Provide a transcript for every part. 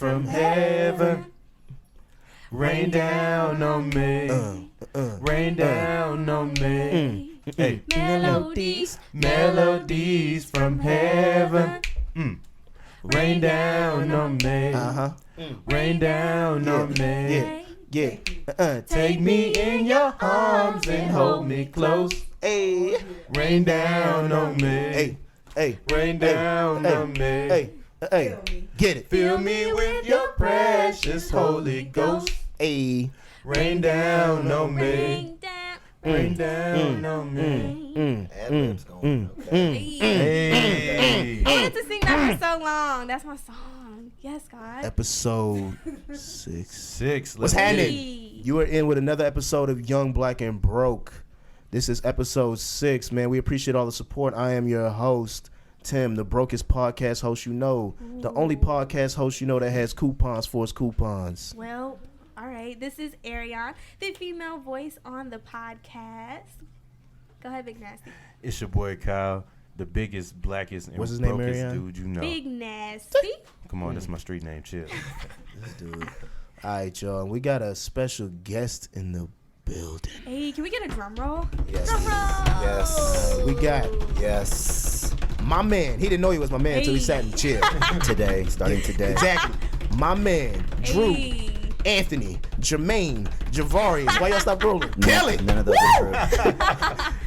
from heaven. Rain down on me. Rain down on me. Hey. Melodies from heaven. Rain down on me. Rain down on me. Yeah. Take me in your arms and hold me close. Hey. Rain down on me. Hey. Rain down on me. Hey. Get it. Fill me with your precious Holy Ghost. Hey. Rain down on me. Rain down on me. Ad-libs going. Okay. Hey. I wanted to sing that for so long. That's my song. Yes, God. Episode 6. 6. What's Let's get happening? it. You are in with another episode of Young, Black, and Broke. This is episode 6, man. We appreciate all the support. I am your host, Tim, the brokest podcast host you know. Ooh. The only podcast host you know that has coupons for its coupons. Well, all right. This is Ariane, the female voice on the podcast. Go ahead, Big Nasty. It's your boy Kyle, the biggest, blackest, and What's his name, brokest Marianne? dude you know. Big Nasty. Come on, that's my street name. Chill. This dude. All right, y'all. We got a special guest in the building. Hey, can we get a drum roll? Yes. Drum roll. Yes. We got Yes. my man. He didn't know he was my man until he Hey. sat in the chair. Today, starting today. Exactly. My man, Drew, Hey. Anthony, Jermaine, Javarius. Why y'all stop rolling? Kill it. None of those are true.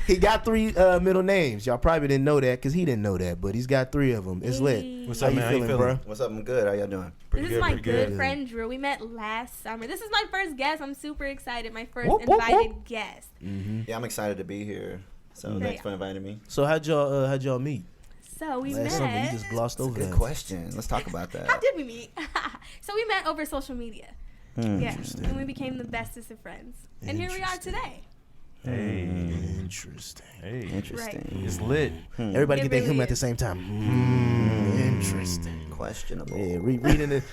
He got 3 middle names. Y'all probably didn't know that because he didn't know that, but he's got 3 of them. It's lit. Hey. What's How up, you man? How you feeling, feeling? bro? What's up? I'm good. How y'all doing? Pretty This is my pretty good friend Drew. We met last summer. This is my first guest. I'm super excited. My first Whoop, whoop, invited whoop. guest. Yeah, I'm excited to be here. So Mm-hmm. thanks for inviting me. So how'd y'all meet? So we Last summer. You met. just glossed over Good that. question. Let's talk about How that. did we meet? So we met over social media. Yeah, Interesting. and we became the bestest of friends. And here we are Interesting. today. Hey. Interesting. Hey. Interesting. It's lit. Everybody It get their really at the is. same time. Interesting. Questionable. Yeah, reading it.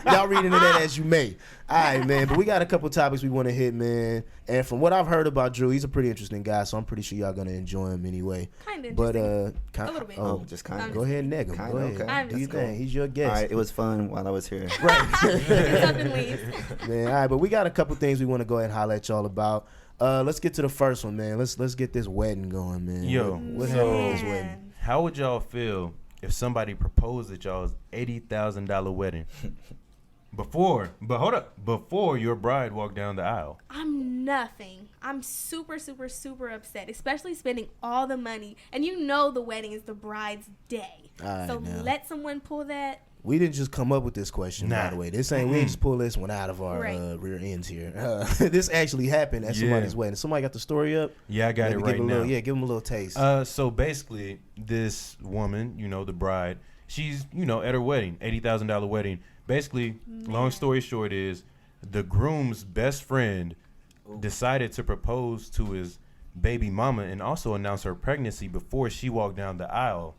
Y'all reading it as you may. All right, man. But we got a couple topics we want to hit, man. And from what I've heard about Drew, he's a pretty interesting guy, so I'm pretty sure y'all gonna enjoy him anyway. Kind of But interesting. kind A little bit. Oh, just kind go of. ahead and neg him. Kinda, Go ahead. okay. I'm Do your just thing. cool. He's your guest. All right, it was fun while I was here. Right. Get up and leave. Man, all right, but we got a couple things we want to go ahead and holler at y'all about. Let's get to the first one, man. Let's get this wedding going, man. Yo, what happened with this wedding? Man. How would y'all feel if somebody proposed at y'all's $80,000 wedding? Before your bride walked down the aisle. I'm nothing. I'm super, super, super upset, especially spending all the money. And you know the wedding is the bride's day. All So right, now. let someone pull that. We didn't just come up with this question, by Nah. the way. This ain't we ain't just pull this one out of our Right. rear ends here. This actually happened at somebody's Yeah. wedding. Somebody got the story up. Yeah, I got Maybe it right give him a now. little, yeah, give him a little taste. So basically, this woman, the bride, she's, at her wedding, $80,000 wedding. Basically, long story short is the groom's best friend decided to propose to his baby mama and also announce her pregnancy before she walked down the aisle.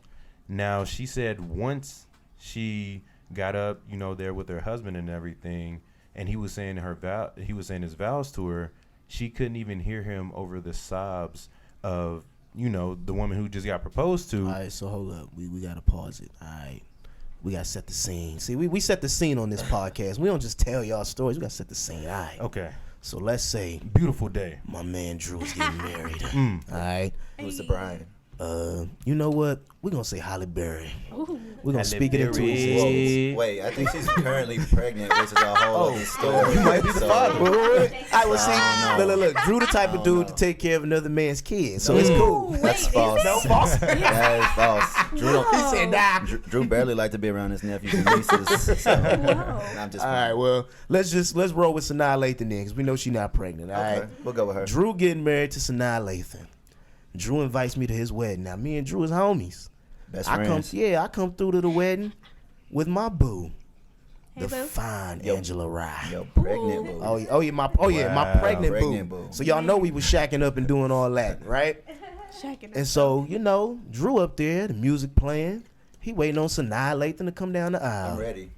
Now, she said once she got up, there with her husband and everything, and he was saying his vows to her, she couldn't even hear him over the sobs of, the woman who just got proposed to. All right, so hold up. We got to pause it. All right. We got to set the scene. See, we set the scene on this podcast. We don't just tell y'all stories. We got to set the scene. All right. Okay. So let's say Beautiful day. my man Drew's getting married. All right. Who's the bride? You know what? We're going to say Halle Berry. Ooh. We're going to speak it into Berry. existence. Whoa, wait, I think she's currently pregnant, which is a whole other story. You might be the So- father. Wait. All right, well, I don't see, know. look. Drew the type of dude to take care of another man's kids, so it's cool. Wait, That's is false. it? No, false. That is false. Drew, don't, He said, nah. Drew barely like to be around his nephews and nieces. So, Whoa. I'm just All right, well, let's roll with Sanaa Lathan then, because we know she's not pregnant. All okay, right, we'll go with her. Drew getting married to Sanaa Lathan. Drew invites me to his wedding. Now, me and Drew is homies. Best I friends. come through to the wedding with my boo, Hey, the boo. fine Yo. Angela Rye. Yo, pregnant boo. My Wow. pregnant Pregnant boo. boo. So y'all know we was shacking up and doing all that, right? Checking And so, Drew up there, the music playing. He waiting on Sanaa Lathan to come down the aisle. I'm ready.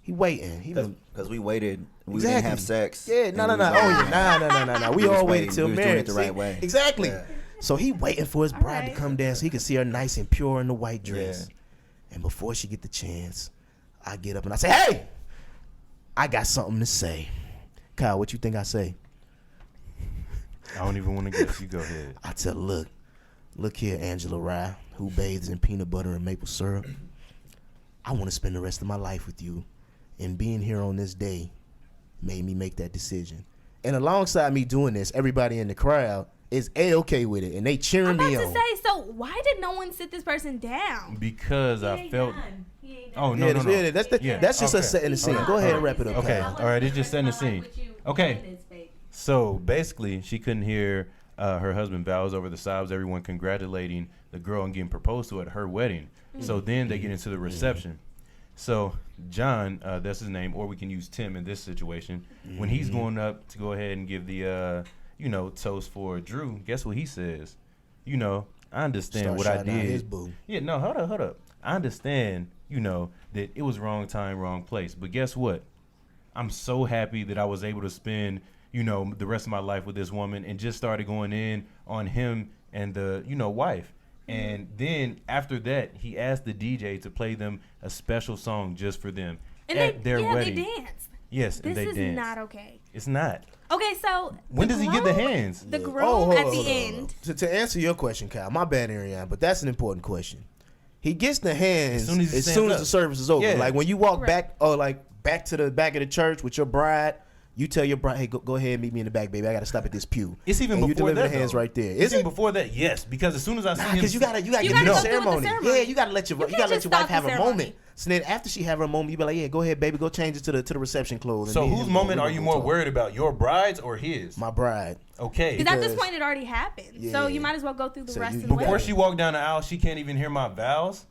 He waiting. He been, Because we waited. We Exactly. didn't have sex. yeah, and no. we Oh, was yeah, waiting. no. We We was all waited waiting. till We was doing marriage. it the right way. Exactly. Yeah. So he waiting for his bride to right. come down so he can see her nice and pure in the white dress. Yeah. And before she get the chance, I get up and I say, "Hey, I got something to say. Kyle, what you think I say? I don't even want to guess. You go ahead. I tell her, look here, Angela Rye, who bathes in peanut butter and maple syrup. I want to spend the rest of my life with you, and being here on this day made me make that decision. And alongside me doing this, everybody in the crowd is A-okay with it, and they cheering I'm about me to on. say, so why did no one sit this person down? Because I felt. Oh no, Yeah, no, no. yeah, that's just us setting the scene. Go ahead and wrap it up. Okay, Kyle. all right. It's just setting the scene. Okay. So basically, she couldn't hear her husband vows over the sobs, everyone congratulating the girl and getting proposed to at her wedding. So then they get into the reception. So John, that's his name, or we can use Tim in this situation. When he's going up to go ahead and give the, toast for Drew, guess what he says? I understand Start what I shouting out did. his boo. Yeah, no, hold up. I understand, that it was wrong time, wrong place. But guess what? I'm so happy that I was able to spend, the rest of my life with this woman, and just started going in on him and the, wife. And then after that, he asked the DJ to play them a special song just for them And at their wedding. they danced. Yes, This and they is danced. not okay. It's not. Okay, so When does he get the hands? The Yeah. groom hold at on, the hold on. end. To answer your question, Kyle, my bad, Ariane, but that's an important question. He gets the hands As soon as he as stands soon as up. the service is over. Yeah. Like when you walk Right. back, or like back to the back of the church with your bride, you tell your bride, "Hey, go ahead and meet me in the back, baby. I got to stop at this pew." It's even and you before deliver that, the hands though. right there. It's Is even it? before that, yes. Because as soon as I see him, Because you gotta You get gotta the go through ceremony. with the ceremony. Yeah, you gotta let your You you can't gotta let just your wife stop the have a ceremony. moment. So then after she have her moment, you be like, "Yeah, go ahead, baby, go change it to the reception clothes." and So me and whose him, moment we are gonna you go more talk. worried about, your bride's or his? My bride. Okay. Because at this Because- point, it already happened. Yeah. So you might as well go through the So rest you- of the Before wedding. she walked down the aisle, she can't even hear my vows.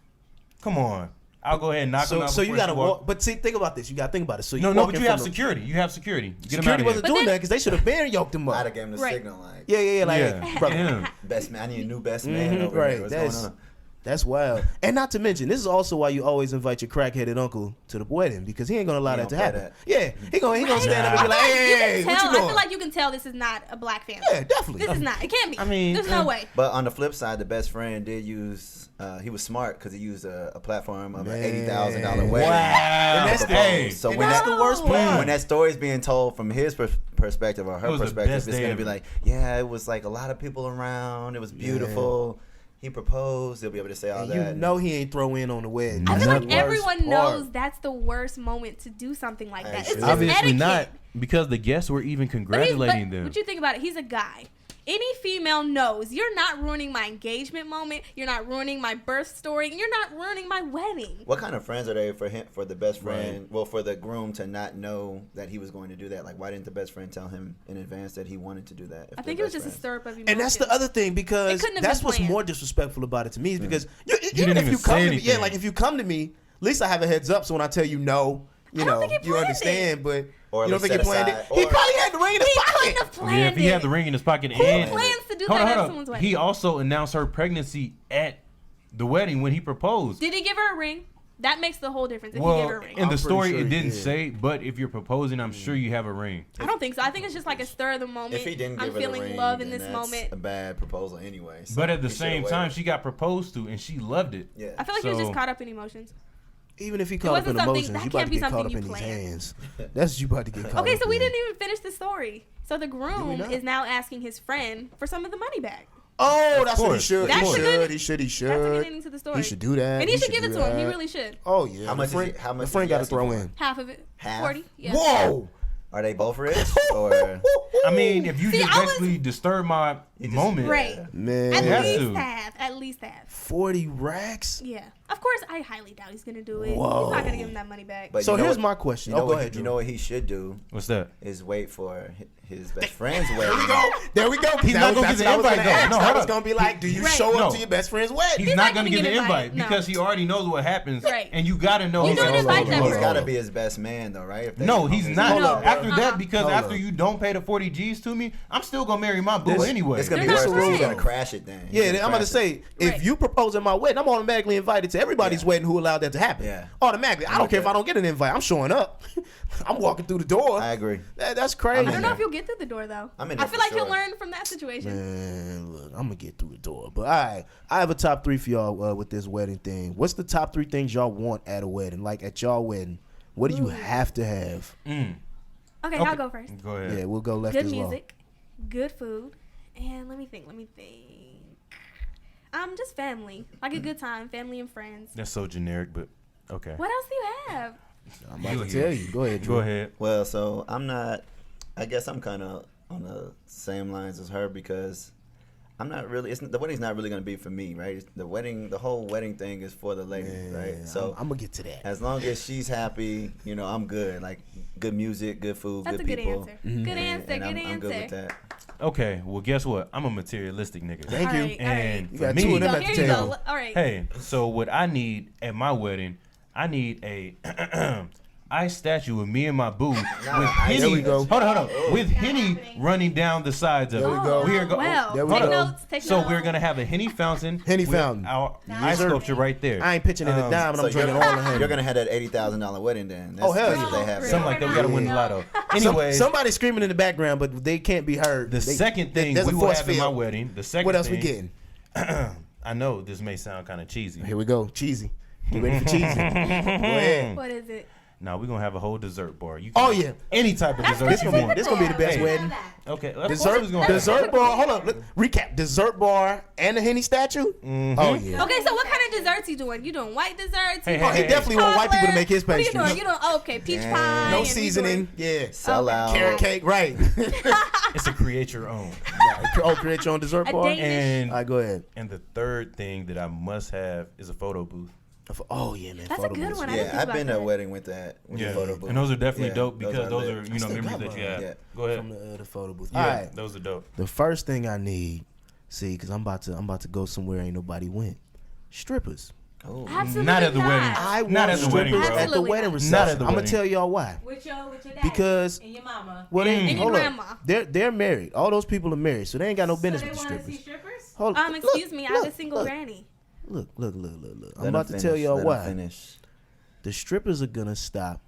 Come on, I'll go ahead and knock them out. So you before gotta she walk. walk. But see, think about this. You gotta think about it. So you No, but walking you have from the- security. You have security. Get him out Security of wasn't here. doing that because they should have been yoked him I'd up. have given the Right. signal like, Yeah, like, Yeah, hey, brother, him. best man. I need a new best man over right. here. What's going That's on? that's wild. And not to mention, this is also why you always invite your crackheaded uncle to the wedding because he ain't gonna allow He that to don't play happen. that. Yeah, he gonna Right. stand up and be like, I feel hey, you hey, can what tell. you I doing? feel like you can tell this is not a black family. Yeah, definitely. This is not. It can't be. I mean, there's no way. But on the flip side, the best friend did use. He was smart because he used a platform of an $80,000 wedding. Wow. And that's the- Hey, So and when that's that, the worst No. part. when that story's being told from his perspective or It her was the perspective, best it's day gonna be ever. like, yeah, it was like a lot of people around. It was beautiful. He proposed. They'll be able to say all And that. you know he ain't throw in on the wedding. I That's feel the like worst everyone part. knows that's the worst moment to do something like that. It's just obviously etiquette. not, because the guests were even But congratulating them. What you think about it? He's a guy. Any female knows you're not ruining my engagement moment. You're not ruining my birth story. And you're not ruining my wedding. What kind of friends are they for him, for the best friend? Well, for the groom to not know that he was going to do that. Like, why didn't the best friend tell him in advance that he wanted to do that? if I they're think it was best just a friends? stir up of emotions. And that's the other thing because It couldn't have that's been what's planned. more disrespectful about it to me is because even didn't if even you come say to me, yeah, anything. like if you come to me, at least I have a heads up. So when I tell you no, you I don't know, think he you planned understand. But Or you at don't think least he set planned it? aside- He or- probably had the ring in his He pocket. couldn't have planned Yeah, if he had it. the ring in his pocket Who and plans to do hold that on, at hold someone's on. wedding? He also announced her pregnancy at the wedding when he proposed. Did he give her a ring? That makes the whole difference if he Well, gave her a ring. in I'm the pretty story, sure it he didn't did. say, but if you're proposing, I'm sure you have a ring. I don't think so. I think it's just like a stir of the moment. If he didn't give I'm her the feeling ring, love in then this that's moment. a bad proposal anyway. So But at the he should've same waited. time, she got proposed to, and she loved it. Yeah. I feel like he was So- just caught up in emotions. Even if he caught up in wasn't something- emotions, that you about can't to be get caught something up you in these planned. hands. That's you about to get caught Okay, up so we in. didn't even finish the story. So the Did we groom not? is now asking his friend for some of the money back. Oh, that's what he course. should. That's He a good- should. He should. He That's a good should. ending to the story. He should do that. And he should give do it to him. He that. really should. Oh yeah. How much is The friend, he- how much the is friend he got to asking throw for? in. Half of it. Half? 40? Yeah. Whoa. Are they both rich? Or I mean, if you See, just I was- basically disturb my just- moment, Right. Man, At have least to. half. At least half. 40 racks. Yeah. Of course, I highly doubt he's going to do it. Whoa. He's not going to give him that money back. But So you know here's what- my question. You know Oh, go what? ahead, You Drew. know what he should do what's that? is wait for his best friend's wedding. There we go. There we go. He's not gonna get the invite, though. No, I hold was up. gonna be like, do you Right. show up No. to your best friend's wedding? He's not not going to gonna give get the invite invited, no. because he already knows what happens, Right. and you got to know. You who's don't gonna invite show that up. He's person. got to be his best man, though, right? If they- No, he's not. Hold up, After bro. that, because Hold after up. you don't pay the 40 G's to me, I'm still gonna marry my boo This- anyway. It's gonna be They're worse not because he's friends. gonna crash it then. He's Yeah, gonna I'm about to crash say, it. if Right. you propose at my wedding, I'm automatically invited to everybody's Yeah. wedding who allowed that to happen. Yeah. Automatically. I don't care if I don't get an invite. I'm showing up. I'm walking through the door. I agree. That's crazy. I don't know there. if you'll get through the door, though. I'm in I there feel for like he'll sure. learn from that situation. Man, look, I'm gonna get through the door. But all right, I have a top 3 for y'all with this wedding thing. What's the top 3 things y'all want at a wedding? Like at y'all wedding, What do you Ooh. have to have? Okay, Okay. I'll go first. Go ahead. Yeah, we'll go left Good as well. music, good food, and let me think. Just family, like a good time, family and friends. That's so generic, but okay. What else do you have? I'm about to tell you. Go ahead, Drew. Go ahead. Well, so I'm not. I guess I'm kind of on the same lines as her because I'm not really. The wedding's not really going to be for me, right? The whole wedding thing is for the lady, right? So I'm gonna get to that. as long as she's happy, I'm good. Like good music, good food, That's good a good people. answer. Mm-hmm. Good answer. And Good I'm answer. good with that. Okay. Well, guess what? I'm a materialistic nigga. Thank All you. right, all And You for got me, two of them So at the here you table. go. All right. hey, so what I need at my wedding, I need a ice statue of me and my boo with Henny. There we go. Hold on. With Henny running down the sides of There it. we go. We are Well, There we take go. notes. Take So notes. we're gonna have a Henny fountain. Henny with fountain. Our Yes, ice sir. sculpture right there. I ain't pitching in a dime, and So I'm drinking all the Henny. You're gonna have that $80,000 wedding then. Oh, hell that's yeah. what they have. Something like that. We gotta win the lotto. Some- Anyways, somebody's screaming in the background, but they can't be heard. the second thing there's a we will force have in my field. wedding. The second. What else we thing, getting? I know this may sound kind of cheesy. Here we go. Cheesy. Get ready for cheesy. Go ahead. What is it? No, we're gonna have a whole dessert bar. You Oh, can- yeah. any type of dessert This you gonna want. be the best Hey. wedding. Okay, of course Dessert, it's gonna happen. dessert bar. Hold up. Look, recap. Dessert bar and the Henny statue. Mm-hmm. Oh yeah. Okay, so what kind of desserts you doing? You doing white desserts? Hey, You hey, Oh, he hey. definitely want white people to make his What are you pastry. doing? You doing okay? Peach pie. No and we seasoning. Yeah. Sell Okay. out. Carrot cake. Right. It's a create your own. Oh, create your own dessert A bar. Danish- And All right, go ahead. and the third thing that I must have is a photo booth. Oh yeah, man. That's a photo good booths. one. I didn't Yeah, think I've been about to a that. wedding with that. With the photo booth. And those are definitely Yeah, dope because those lit. are I still memories got that you mine. have. Yeah. Go ahead. From the photo booth. Yeah, All right. those are dope. The first thing I need, see, because I'm about to go somewhere ain't nobody went. Strippers. Oh. Absolutely Not at the wedding. I Not want at the wedding, strippers bro. at the Absolutely wedding not. reception. Not at the I'm gonna wedding. tell y'all why. With your daddy Because and your mama. well, they, And your hold up. grandma. They're married. All those people are married, so they ain't got no So business they with the want to strippers. see strippers? Hold, Excuse me, I have a single look, granny. Look. I'm Let about him to tell finish, y'all let him why. Finish. The strippers are gonna stop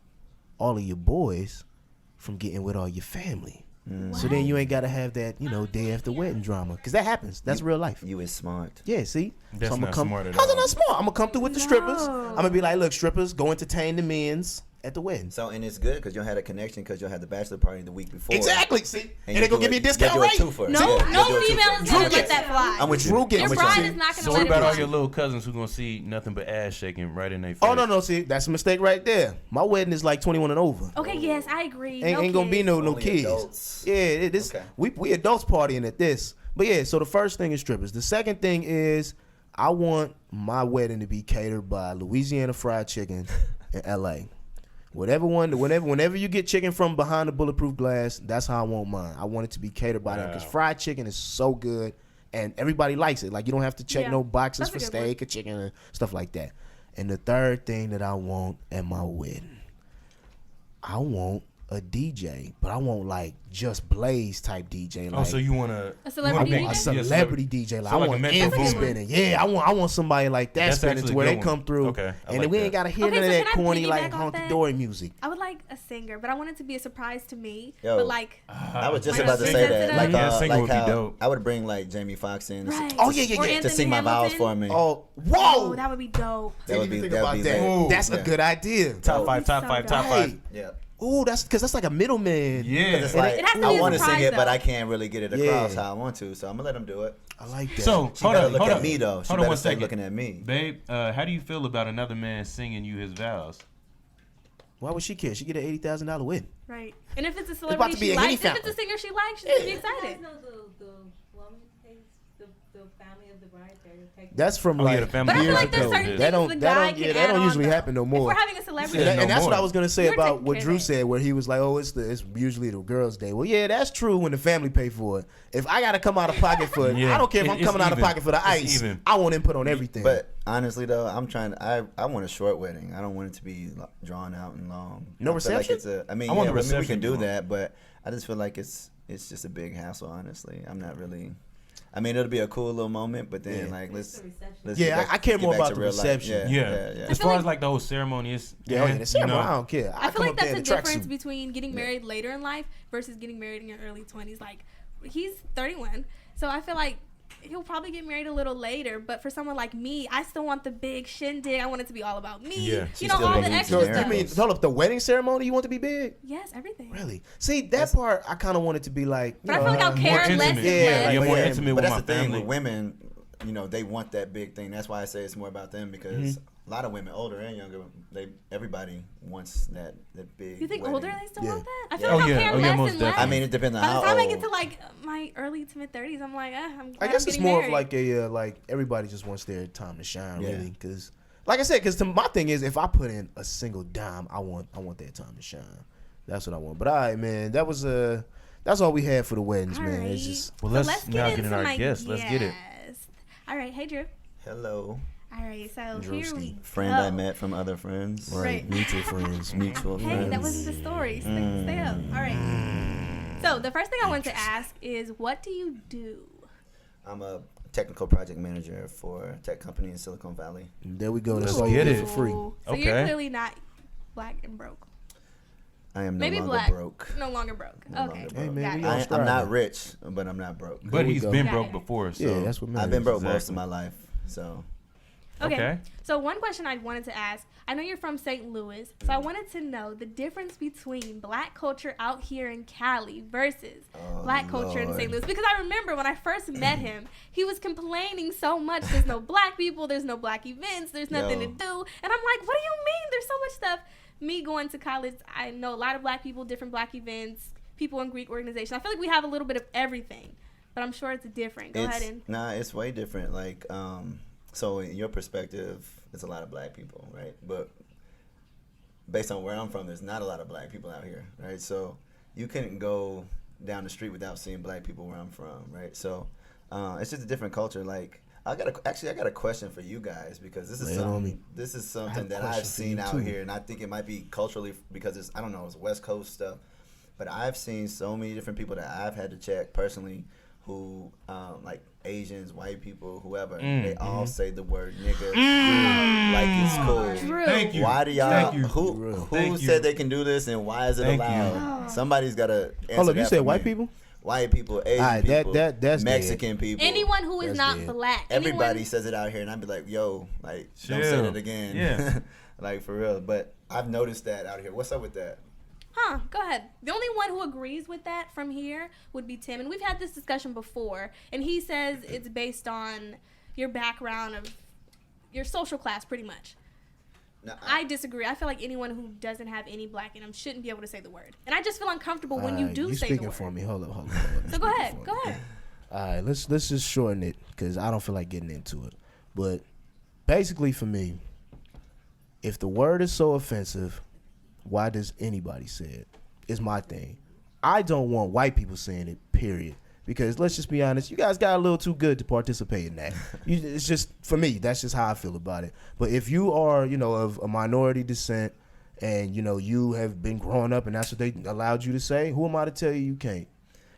all of your boys from getting with all your family. So then you ain't gotta have that, day after wedding drama, cause that happens. That's real life. You is smart. Yeah, see. That's so I'ma not come. smart at How's it all. not smart? I'm gonna come through with the strippers. No. I'm gonna be like, look, strippers, go entertain the men's at the wedding. So and it's good because you'll have a connection because you'll have the bachelor party the week before. Exactly. See, and you they gonna do give me a it- discount you'll do rate. a twofer. No, Yeah, no you'll do a female twofer. is gonna Drew let that fly. I'm with you. Drew gets I'm Your with bride you. is not gonna So let what it about all fly. your little cousins who gonna see nothing but ass shaking right in their face? Oh no, see, that's a mistake right there. My wedding is like 21 and over. Okay, yes, I agree. Ain't gonna be kids. no Only kids. adults. Yeah, this Okay. we adults partying at this. But yeah, so the first thing is strippers. The second thing is I want my wedding to be catered by Louisiana Fried Chicken in LA. Whenever you get chicken from behind the bulletproof glass, that's how I want mine. I want it to be catered by them because Wow. fried chicken is so good and everybody likes it. Like you don't have to check Yeah, no boxes that's for a good one. steak or chicken and stuff like that. And the third thing that I want at my wedding, I want a DJ, but I want like just Blaze type DJ. Like, Oh, so you want to A celebrity I want a DJ? celebrity DJ. Like So I like a want Metro Envy Boomin. spinning. Yeah, I want somebody like that That's spinning actually to a where good they one. come through. Okay, I and like we that. ain't gotta hear Okay, none so of that can I corny piggyback like off honky that? dory music. I would like a singer, but I want it to be a surprise to me. Yo. But like, I was just Like about a to say singer that. to Like, them? Yeah, a singer like would be how dope. I would bring like Jamie Foxx in right. Oh, yeah, Or yeah. to Anthony sing my vows Hamilton. for me. Oh, Oh, whoa! that would be dope. That would be think that about would be that. lit. That's a Yeah. good idea. top five, top so five, top Right. five. Yeah. Ooh, that's because that's like a middleman. Yeah. It's And like it has to be I a want to sing surprise, it, but though. I can't really get it Yeah. across how I want to. So I'm gonna let him do it. I like that. So She hold better on, look hold at on. me though. She Hold on better one stay second. looking at me. Babe, how do you feel about another man singing you his vows? why would she care? She get an $80,000 win. Right. And if it's a about celebrity to be she a Henny likes, if fountain. it's a singer she likes, she's gonna be You guys excited. know the woman pays the family of the bride. They're taking That's from Oh, yeah, like the family But I feel years like there's ago. certain That things don't the that guy don't can yeah, that add don't on, usually though. happen no If more. we're having a celebrity, Yeah, And no that's what more. I was gonna say You're about taking what care Drew of that. said, where he was like, "Oh, it's usually the girl's day." Well, yeah, that's true when the family pay for it. If I gotta come out of pocket for it, Yeah, I don't care if I'm it's coming out of even. pocket for the It's ice. even. I want input on everything. But honestly though, I want a short wedding. I don't want it to be drawn out and long. No I feel like reception? it's I mean, I want the we reception can do long. that, but I just feel like it's just a big hassle. Honestly, I'm not really. I mean, it'll be a cool little moment, but then Yeah. like let's the reception. let's Yeah, get back- I care get more back about to the real life. reception. Yeah. yeah. As feel far like- as like the whole ceremony is, yeah, the ceremony, I don't care. I feel come like up there that's in the a difference tracksuit. between getting married later in life versus getting married in your early 20s. Like, he's 31, so I feel like he'll probably get married a little later. But for someone like me, I still want the big shindig. I want it to be all about me. Yeah. She You know, still all the believes extra in stuff. You mean, hold up, the wedding ceremony you want to be big? Yes, everything. Really? See, that part I kind of wanted to be like. But I feel like I'll more care less intimate. and Yeah, less. You're but more yeah, intimate But with that's my the thing family. with women, you know, they want that big thing. That's why I say it's more about them because a lot of women, older and younger, everybody wants that big. You think wedding. older they still Yeah. want that? I feel Yeah. like Oh, I'll yeah. care Oh, yeah, less most and less. I mean, it depends on By the how time I old. get to like my early to mid 30s, I'm like, I'm glad I guess I'm it's getting more married. of like a like everybody just wants their time to shine, Yeah. really. Because, like I said, because my thing is, if I put in a single dime, I want that time to shine. That's what I want. But all right, man, that's all we had for the weddings, All man. right. It's just Well, So let's now get in into our my guests. Let's get it. guest. All right, hey Drew. Hello, All right, so here Drewski. we friend go. I met from other friends. right, Right. mutual friends. Mutual Hey, friends. that wasn't the story. Stay up. All right. So the first thing I wanted to ask is, what do you do? I'm a technical project manager for a tech company in Silicon Valley. There we go. That's Let's all you get get it. for free. So you're Okay. clearly not black and broke. I am no Maybe longer black. broke. No longer broke. No Okay. longer Hey, broke. man, Got we it. all I'm strive. not rich, but I'm not broke. But we he's go. been Got broke it. before, so Yeah, that's what matters. I've been broke most Exactly. of my life, so Okay. Okay. So one question I wanted to ask, I know you're from St. Louis, so I wanted to know the difference between black culture out here in Cali versus Oh, black culture in Lord. St. Louis. Because I remember when I first met him, he was complaining so much. There's no black people, there's no black events, there's nothing Yo. to do. And I'm like, what do you mean? There's so much stuff. Me going to college, I know a lot of black people, different black events, people in Greek organization. I feel like we have a little bit of everything, but I'm sure it's different. Go ahead and. it's way different. Like, so in your perspective, it's a lot of black people, right? But based on where I'm from, there's not a lot of black people out here, right? So you couldn't go down the street without seeing black people where I'm from, right? So it's just a different culture. Like, I got a question for you guys because this is Lay it on me. something a that question I've for seen you, out too. here, and I think it might be culturally because it's West Coast stuff, but I've seen so many different people that I've had to check personally, who like Asians, white people, whoever, they all say the word nigga like it's cool. Drew. Thank you. Why do y'all? Thank you. Who Thank said you. they can do this, and why is it Thank you. allowed? Somebody's got to. Hold up, you said white people? White people, Asian Alright, that- people, that's Mexican people. Anyone who is That's not dead. black. Everybody anyone, says it out here, and I'd be like, "Yo, like, don't say Chill. that again." Yeah. like for real. But I've noticed that out here. What's up with that? Huh, go ahead. The only one who agrees with that from here would be Tim. And we've had this discussion before. And he says it's based on your background of your social class, pretty much. No, I disagree. I feel like anyone who doesn't have any black in them shouldn't be able to say the word. And I just feel uncomfortable when you do you say the speaking word. for me. Hold up. So go ahead. Go ahead. All right, let's just shorten it because I don't feel like getting into it. But basically, for me, if the word is so offensive, why does anybody say it? Is my thing. I don't want white people saying it. Period. Because let's just be honest, you guys got a little too good to participate in that. It's just for me. That's just how I feel about it. But if you are, of a minority descent, and you have been growing up, and that's what they allowed you to say, who am I to tell you can't?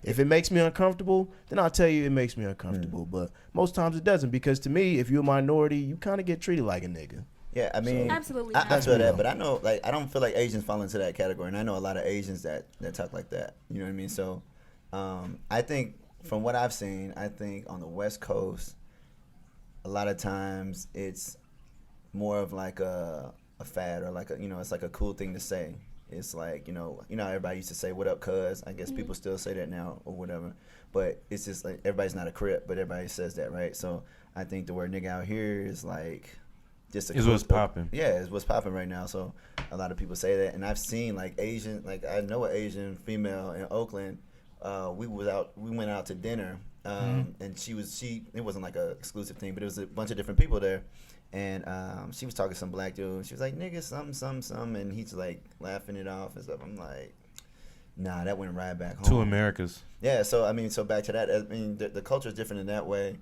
If it makes me uncomfortable, then I'll tell you it makes me uncomfortable. But most times it doesn't, because to me, if you're a minority, you kind of get treated like a nigga. Yeah, I mean, Absolutely I not. feel me, that, though. but I know, like, I don't feel like Asians fall into that category, and I know a lot of Asians that talk like that. You know what I mean? So, I think from what I've seen, I think on the West Coast, a lot of times it's more of like a fad, or like it's like a cool thing to say. It's like everybody used to say "What up, cuz." I guess people still say that now or whatever, but it's just like everybody's not a Crip, but everybody says that, right? So I think the word "nigga" out here is like just a Is cool what's popping. Yeah, it's what's popping right now. So a lot of people say that, and I've seen like I know an Asian female in Oakland. We went out to dinner, and it wasn't like a exclusive thing, but it was a bunch of different people there, and she was talking to some black dude. She was like, "Nigga, some," and he's like laughing it off and stuff. I'm like, nah, that went right back home. Two Americas. Yeah, so so back to that. I mean, the culture is different in that way.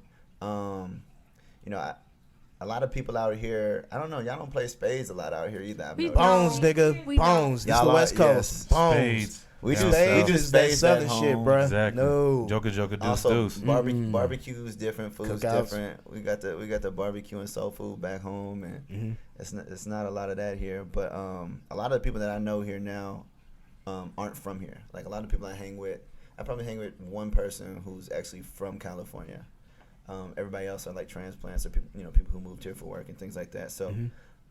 A lot of people out here, I don't know, y'all don't play spades a lot out here either. I've We noticed. Bones, No, nigga. we Bones. This Y'all the are- West Coast. yes. Bones. Spades. We Down do south. spades, This that spades southern back shit, home. bruh. Exactly. No. Joker, deuce, Also, deuce. barbecue is different. Food's Cookouts. different. We got the barbecue and soul food back home, and it's not a lot of that here. But a lot of the people that I know here now aren't from here. Like a lot of people I hang with, I probably hang with one person who's actually from California. Everybody else are like transplants or people, people who moved here for work and things like that. So,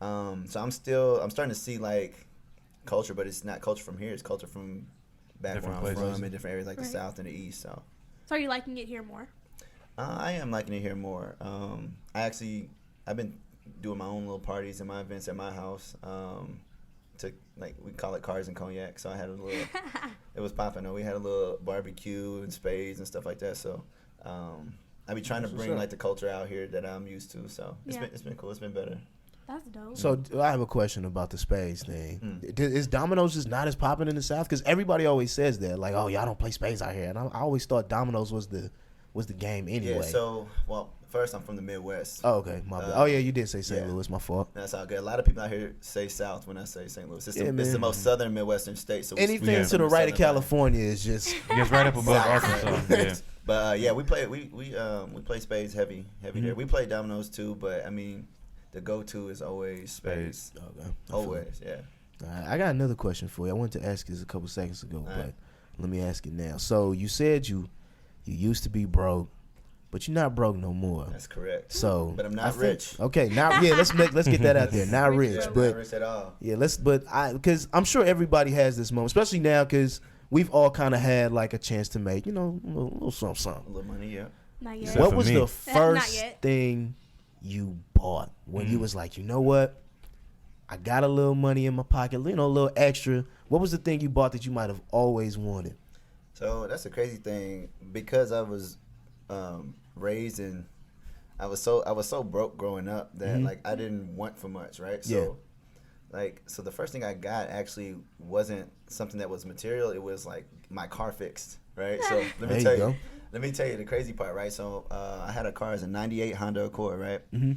so I'm starting to see like culture, but it's not culture from here. It's culture from back Different where I'm places. from in different areas like the Right. South and the East. So, So are you liking it here more? I am liking it here more. I've been doing my own little parties and my events at my house. To like we call it cars and cognac. So I had a little. It was popping. We had a little barbecue and spades and stuff like that. So I be trying to That's what's bring up. like the culture out here that I'm used to. So Yeah. it's been cool. It's been better. That's dope. So I have a question about the spades thing. Is Domino's just not as popping in the South? Because everybody always says that, like, oh, y'all don't play spades out here, and I always thought Domino's was the game anyway. Yeah. So first I'm from the Midwest. oh, okay, my bad. Oh yeah, you did say St. yeah. Louis. My fault. That's all good. A lot of people out here say South when I say St. Louis. It's, Yeah, it's the man. most southern Midwestern state. So Anything Yeah. to the right of California is just It gets right up above Arkansas. Yeah. But yeah, we play spades heavy there. We play dominoes too, but I mean, the go-to is always spades. okay. Always, yeah. All right, I got another question for you. I wanted to ask you this a couple seconds ago, but right. let me ask it now. So you said you used to be broke, but you're not broke no more. That's correct. So, But I'm I not think- rich. Okay, not yeah. Let's get that out there. Not rich, Yeah, I'm but not rich at all. yeah, because I'm sure everybody has this moment, especially now, because we've all kind of had like a chance to make, a little something, A something. little money, yeah. Not yet. Except What for was me. the Not first yet. thing you bought when you was like, you know what? I got a little money in my pocket, a little extra. What was the thing you bought that you might have always wanted? So that's a crazy thing because I was raised in. I was so broke growing up that like I didn't want for much, right? So, so the first thing I got actually wasn't something that was material. It was like my car fixed, right? So let There me you tell go. you. Let me tell you the crazy part, right? So I had a car as a '98 Honda Accord, right? Mm-hmm.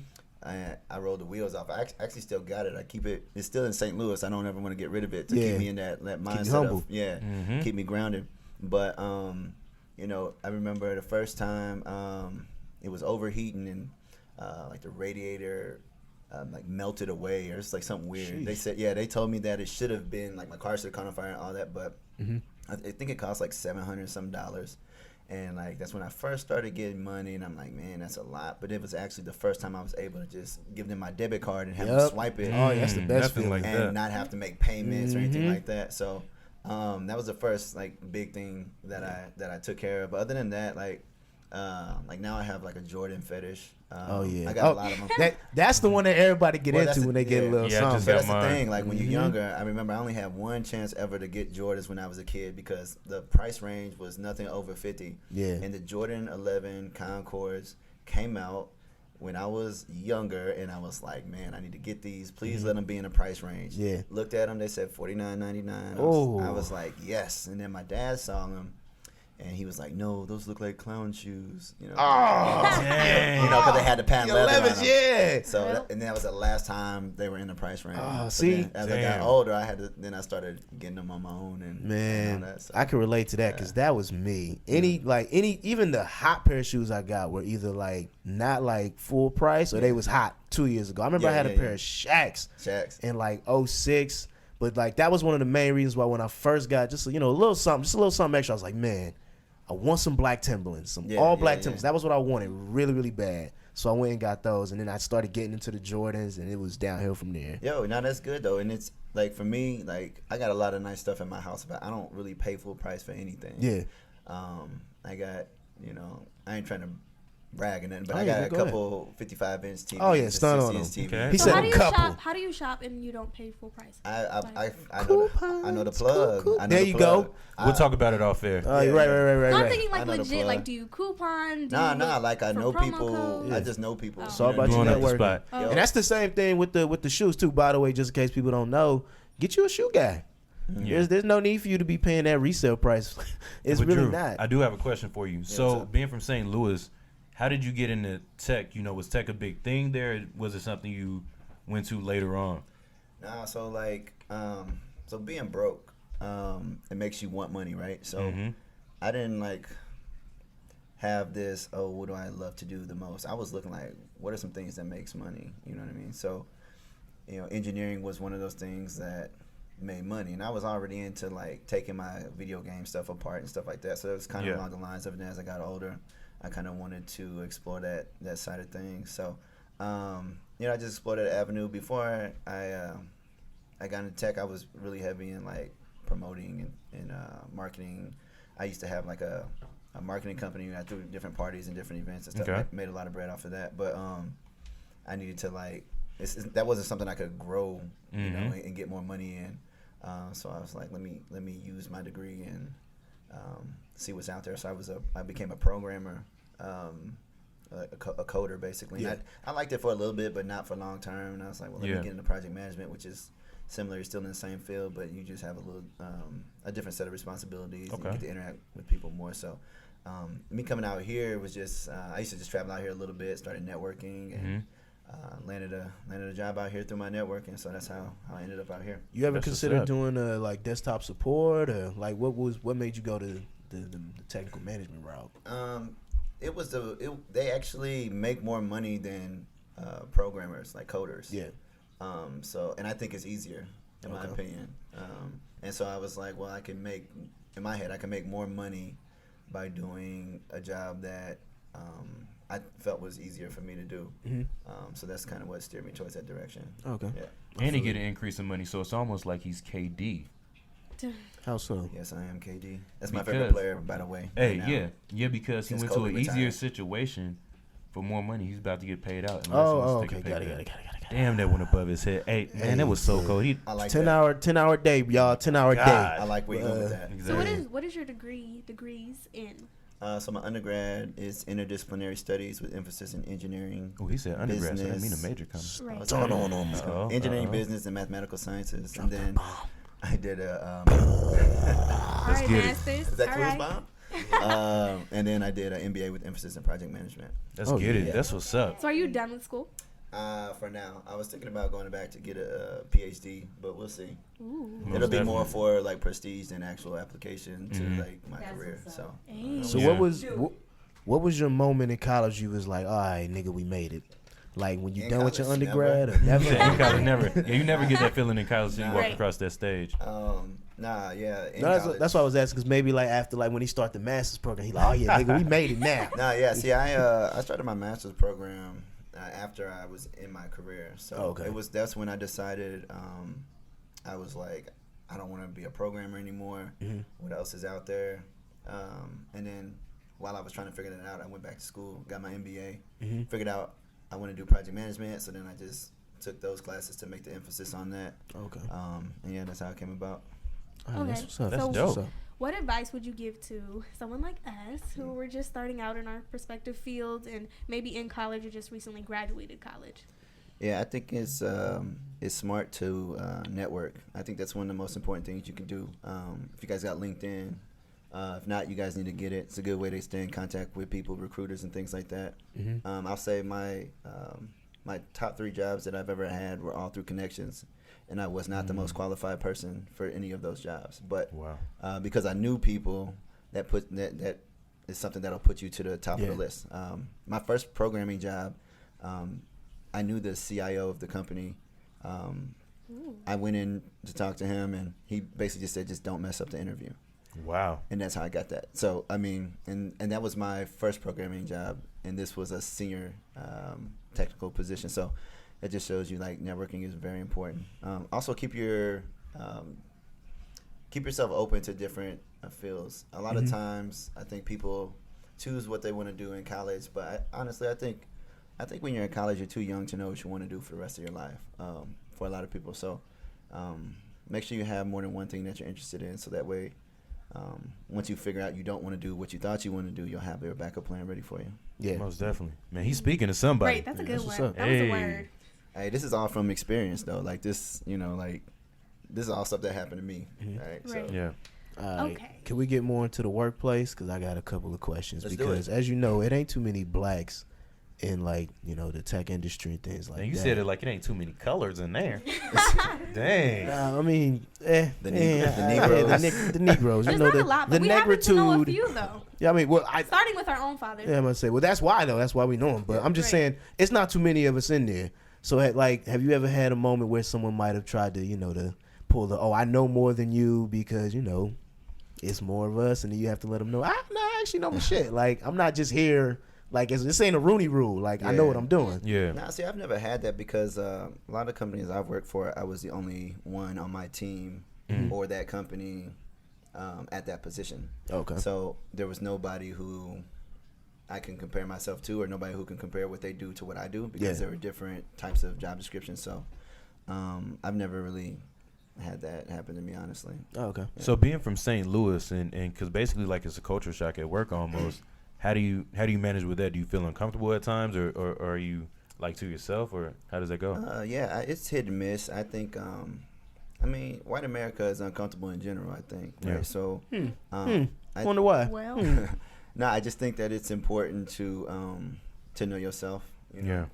I rolled the wheels off. I actually still got it. I keep it. It's still in St. Louis. I don't ever want to get rid of it to Yeah. keep me in that mindset humble. of keep me grounded. But I remember the first time it was overheating and like the radiator like melted away or it's like something weird. Sheesh. They said they told me that it should have been like my car should have caught on fire and all that, but I think it cost like $700 some. And like that's when I first started getting money, and I'm like, man, that's a lot. But it was actually the first time I was able to just give them my debit card and have them Yep. swipe it, Oh, that's the best Nothing feeling. like and that. not have to make payments or anything Mhm. like that. So that was the first like big thing that I took care of. But other than that, like now I have like a Jordan fetish. Oh yeah, I got a lot of them. That's the one that everybody get Well, that's into the- when they get a yeah. little Yeah, I something. just But got that's the mine. thing. Like when you're Mhm. younger, I remember I only had one chance ever to get Jordans when I was a kid because the price range was nothing over 50. Yeah. And the Jordan 11 Concords came out when I was younger, and I was like, man, I need to get these. Please let them be in the price range. Yeah. Looked at them. They said $49.99. Oh. I was like, yes. And then my dad saw them. And he was like, "No, those look like clown shoes." Oh, Dang. Because they had the patent The leather on 11s, them. yeah. So Well. and that was the last time they were in the price range. Oh, But see? then as I Damn. got older, I started getting them on my own and Man, and all that. So, I can relate to that because that was me. Even the hot pair of shoes I got were either like not like full price or they was hot 2 years ago. I remember I Yeah, had a yeah, pair yeah. of Shaqs Shaqs. in like 06, but like that was one of the main reasons why when I first got just a little something extra, I was like, man, I want some black Timberlands, some Yeah, all yeah, black yeah. Timberlands. That was what I wanted really, really bad. So I went and got those, and then I started getting into the Jordans, and it was downhill from there. Yo, now that's good though, and it's like for me, like I got a lot of nice stuff in my house, but I don't really pay full price for anything. Yeah. I got I ain't trying to brag or nothing, but Oh, I yeah, got a go ahead. couple 55-inch TVs. Oh, yeah, a stun on 60-inch them. TV. Okay. He So said how a do you couple. shop? How do you shop and you don't pay full price? I know the Coupons, plug. cool. I know There the you plug. go. I- We'll talk about it off air. Oh, Yeah, right. No, I'm thinking I like know the legit. plug. Like, do you coupon? Do Nah, you look like I for know promo people. codes? I just know people. Oh. It's all about Blowing your up the networking. spot. Oh. And that's the same thing with the shoes too. By the way, just in case people don't know, get you a shoe guy. Yeah. There's no need for you to be paying that resale price. It's But really Drew, not. I do have a question for you. what's So, up? being from St. Louis, how did you get into tech? Was tech a big thing there? Or was it something you went to later on? Nah, so like, so being broke, it makes you want money, right? So Mhm. I didn't like have this. Oh, what do I love to do the most? I was looking like, what are some things that makes money? You know what I mean? So, engineering was one of those things that made money, and I was already into like taking my video game stuff apart and stuff like that. So it was kind of Yeah. along the lines of it. And as I got older, I kind of wanted to explore that side of things. So, you know, I just explored that avenue. Before I got into tech, I was really heavy in like promoting and marketing. I used to have like a marketing company. I threw different parties and different events and stuff. Okay. Made a lot of bread off of that. But I needed to like that wasn't something I could grow, you know, and get more money in. So I was like, let me use my degree and see what's out there. So I became a programmer, a coder basically. Yeah. And I liked it for a little bit, but not for long term. And I was like, well, let me get into project management, which is similar. You're still in the same field, but you just have a different set of responsibilities. Okay. And you get to interact with people more. So me coming out here was just I used to just travel out here a little bit, started networking, and landed a job out here through my networking. So that's how I ended up out here. You ever That's what's consider up. doing like desktop support, or like what made you go to the technical management route? They actually make more money than programmers, like coders. Yeah. So, and I think it's easier, in my opinion. And so I was like, well, in my head, I can make more money by doing a job that I felt was easier for me to do. So that's kind of what steered me towards that direction. Okay. Yeah. And he get an increase in money, so it's almost like he's KD. How so? Yes, I am KD. That's my Because- favorite player, by the way. Hey, right now. yeah, because he Since went to Kobe an easier retired. situation for more money. He's about to get paid out. unless he Oh, wants to okay. take a Got pay it. cut. Damn, that went above his head. Hey, man, that was so cold. He, I like 10 that. 10-hour day, y'all. 10-hour God. day. I like where you're going with that. So exactly. what is your degrees in? So my undergrad is interdisciplinary studies with emphasis in engineering, Oh, he said undergrad, so that mean a business. major coming. Right. Turn on them. Uh-oh, engineering, uh-oh. business, and mathematical sciences. And then I did a All right, get it. masters. is that All Clues right. Bomb? And then I did an MBA with emphasis in project management. Let's Oh, get it. yeah. That's what's up. So are you done with school? For now, I was thinking about going back to get a PhD, but we'll see. Ooh. Most It'll be more definitely. for like prestige than actual application to Mhm. like my That's career. what's So up. Hey. So Yeah. what was your moment in college you was like, all right, nigga, we made it? Like when you In done with your college, undergrad never. or never? Yeah, in college, never. Yeah, you never get that feeling in college when you walk Right. across that stage. nah, yeah. In No, college. that's why I was asking, because maybe like after like when he started the master's program, he like, oh yeah, nigga, we made it now. Nah, yeah. See, I started my master's program after I was in my career. So Okay. that's when I decided I was like, I don't want to be a programmer anymore. What else is out there? And then while I was trying to figure that out, I went back to school, got my MBA, figured out I want to do project management. So then I just took those classes to make the emphasis on that. Okay. And yeah, that's how it came about. All right, that's Okay. what's up. That's So- what's dope. up. What advice would you give to someone like us who were just starting out in our respective fields and maybe in college or just recently graduated college? Yeah, I think it's smart to network. I think that's one of the most important things you can do. If you guys got LinkedIn, if not, you guys need to get it. It's a good way to stay in contact with people, recruiters, and things like that. I'll say my top 3 jobs that I've ever had were all through connections, and I was not the most qualified person for any of those jobs. But Wow. because I knew people, that is something that'll put you to the top of Yeah. the list. My first programming job, I knew the CIO of the company. I went in to talk to him, and he basically just said, just don't mess up the interview. Wow. And that's how I got that. So, I mean, and that was my first programming job, and this was a senior technical position. So it just shows you, like, networking is very important. Also, keep yourself open to different fields. A lot of times, I think people choose what they want to do in college, but honestly, I think when you're in college, you're too young to know what you want to do for the rest of your life. For a lot of people, so make sure you have more than one thing that you're interested in, so that way, once you figure out you don't want to do what you thought you want to do, you'll have your backup plan ready for you. Yeah. Most definitely. Man, he's speaking to somebody. Right, that's a good that's what's one. up. That was a Hey. word. Hey, this is all from experience, though. Like this, this is all stuff that happened to me. Right. So Right. Yeah. All right. Okay. Can we get more into the workplace? Because I got a couple of questions. Let's do because it. as you know, it ain't too many blacks in like the tech industry and things like And you that. said it like it ain't too many colors in there. Dang. I mean, The Negroes. the Negroes. There's You know, not a lot, but we happen to know a few, though. Yeah, I mean, well, Starting with our own fathers. I'm gonna say, well, that's why though. That's why we know them. But I'm just Right. saying, it's not too many of us in there. So, have you ever had a moment where someone might have tried to, to pull the, oh, I know more than you because, it's more of us, and then you have to let them know, I actually know my shit. Like, I'm not just here, like, this ain't a Rooney Rule. Like, I know Yeah. what I'm doing. Yeah. Now, see, I've never had that because a lot of companies I've worked for, I was the only one on my team or that company at that position. Okay. So there was nobody who I can compare myself to, or nobody who can compare what they do to what I do, because there were different types of job descriptions. So I've never really had that happen to me, honestly. Oh, okay. So being from St. Louis and because basically like it's a culture shock at work almost. How do you manage with that? Do you feel uncomfortable at times, or are you like to yourself, or how does that go? Yeah, it's hit and miss. I think. I mean, white America is uncomfortable in general, I think. Right. Yeah. So. I I wonder why. Well, No, I just think that it's important to know yourself, you know,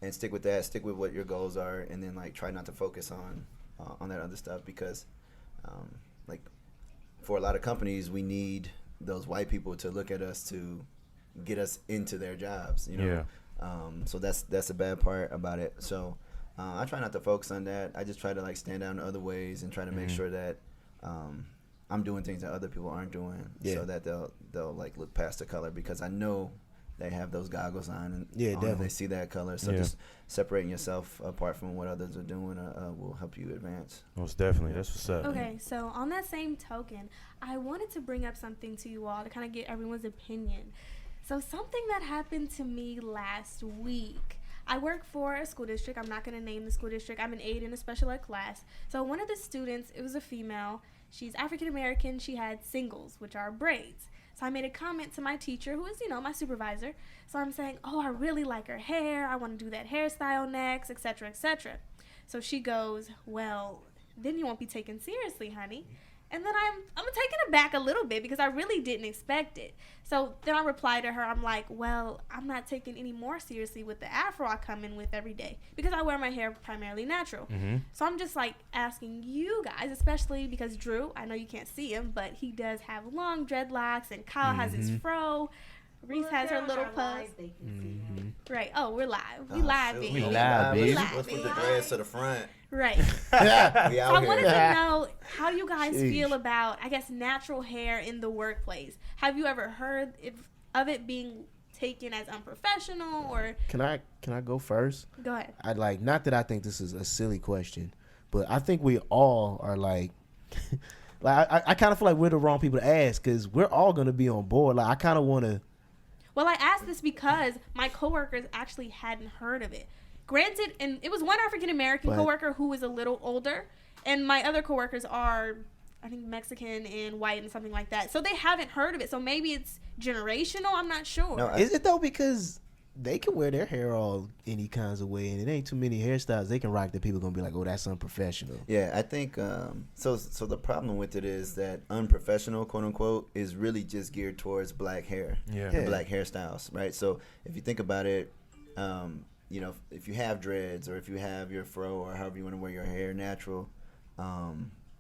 and stick with that, stick with what your goals are, and then like try not to focus on that other stuff, because like for a lot of companies, we need those white people to look at us to get us into their jobs, you know. So that's a bad part about it. So I try not to focus on that. I just try to like stand out in other ways and try to make sure that I'm doing things that other people aren't doing, so that they'll like look past the color, because I know they have those goggles on, and definitely. they see that color. So just separating yourself apart from what others are doing will help you advance. Most definitely. That's what's up. okay, so on that same token, I wanted to bring up something to you all to kind of get everyone's opinion. So something that happened to me last week. I work for a school district. I'm not going to name the school district. I'm an aide in a special ed class. So one of the students, it was a female. She's African American. She had singles, which are braids. So I made a comment to my teacher, who is, my supervisor. So I'm saying, oh, I really like her hair. I want to do that hairstyle next, etc., etc. So she goes, well, then you won't be taken seriously, honey. And then I'm taken aback a little bit, because I really didn't expect it. So then I replied to her, I'm like, well, I'm not taken any more seriously with the afro I come in with every day, because I wear my hair primarily natural. So I'm just like asking you guys, especially because Drew, I know you can't see him, but he does have long dreadlocks, and Kyle has his fro. Reese has her little puffs. Right. Oh, we're live. We live, shoot. baby. We live, We baby. live, Let's put the baby. dreads to the front. Right. We So out I wanted here. to know how you guys Sheesh. feel about, I guess, natural hair in the workplace. Have you ever heard of it being taken as unprofessional, or Can I go first? go ahead? I'd like, not that I think this is a silly question, but I think we all are like, like I kind of feel like we're the wrong people to ask, because we're all gonna be on board. Like, I kind of want to. Well, I asked this because my coworkers actually hadn't heard of it. Granted, and it was one African American But- coworker who was a little older, and my other coworkers are, I think, Mexican and white and something like that. So they haven't heard of it. So maybe it's generational. I'm not sure. No, Is it though? Because they can wear their hair all any kinds of way, and it ain't too many hairstyles they can rock that people gonna be like, oh, that's unprofessional. Yeah, I think so the problem with it is that unprofessional, quote unquote, is really just geared towards black hair, and black hairstyles, right? So if you think about it, if you have dreads, or if you have your fro, or however you want to wear your hair natural,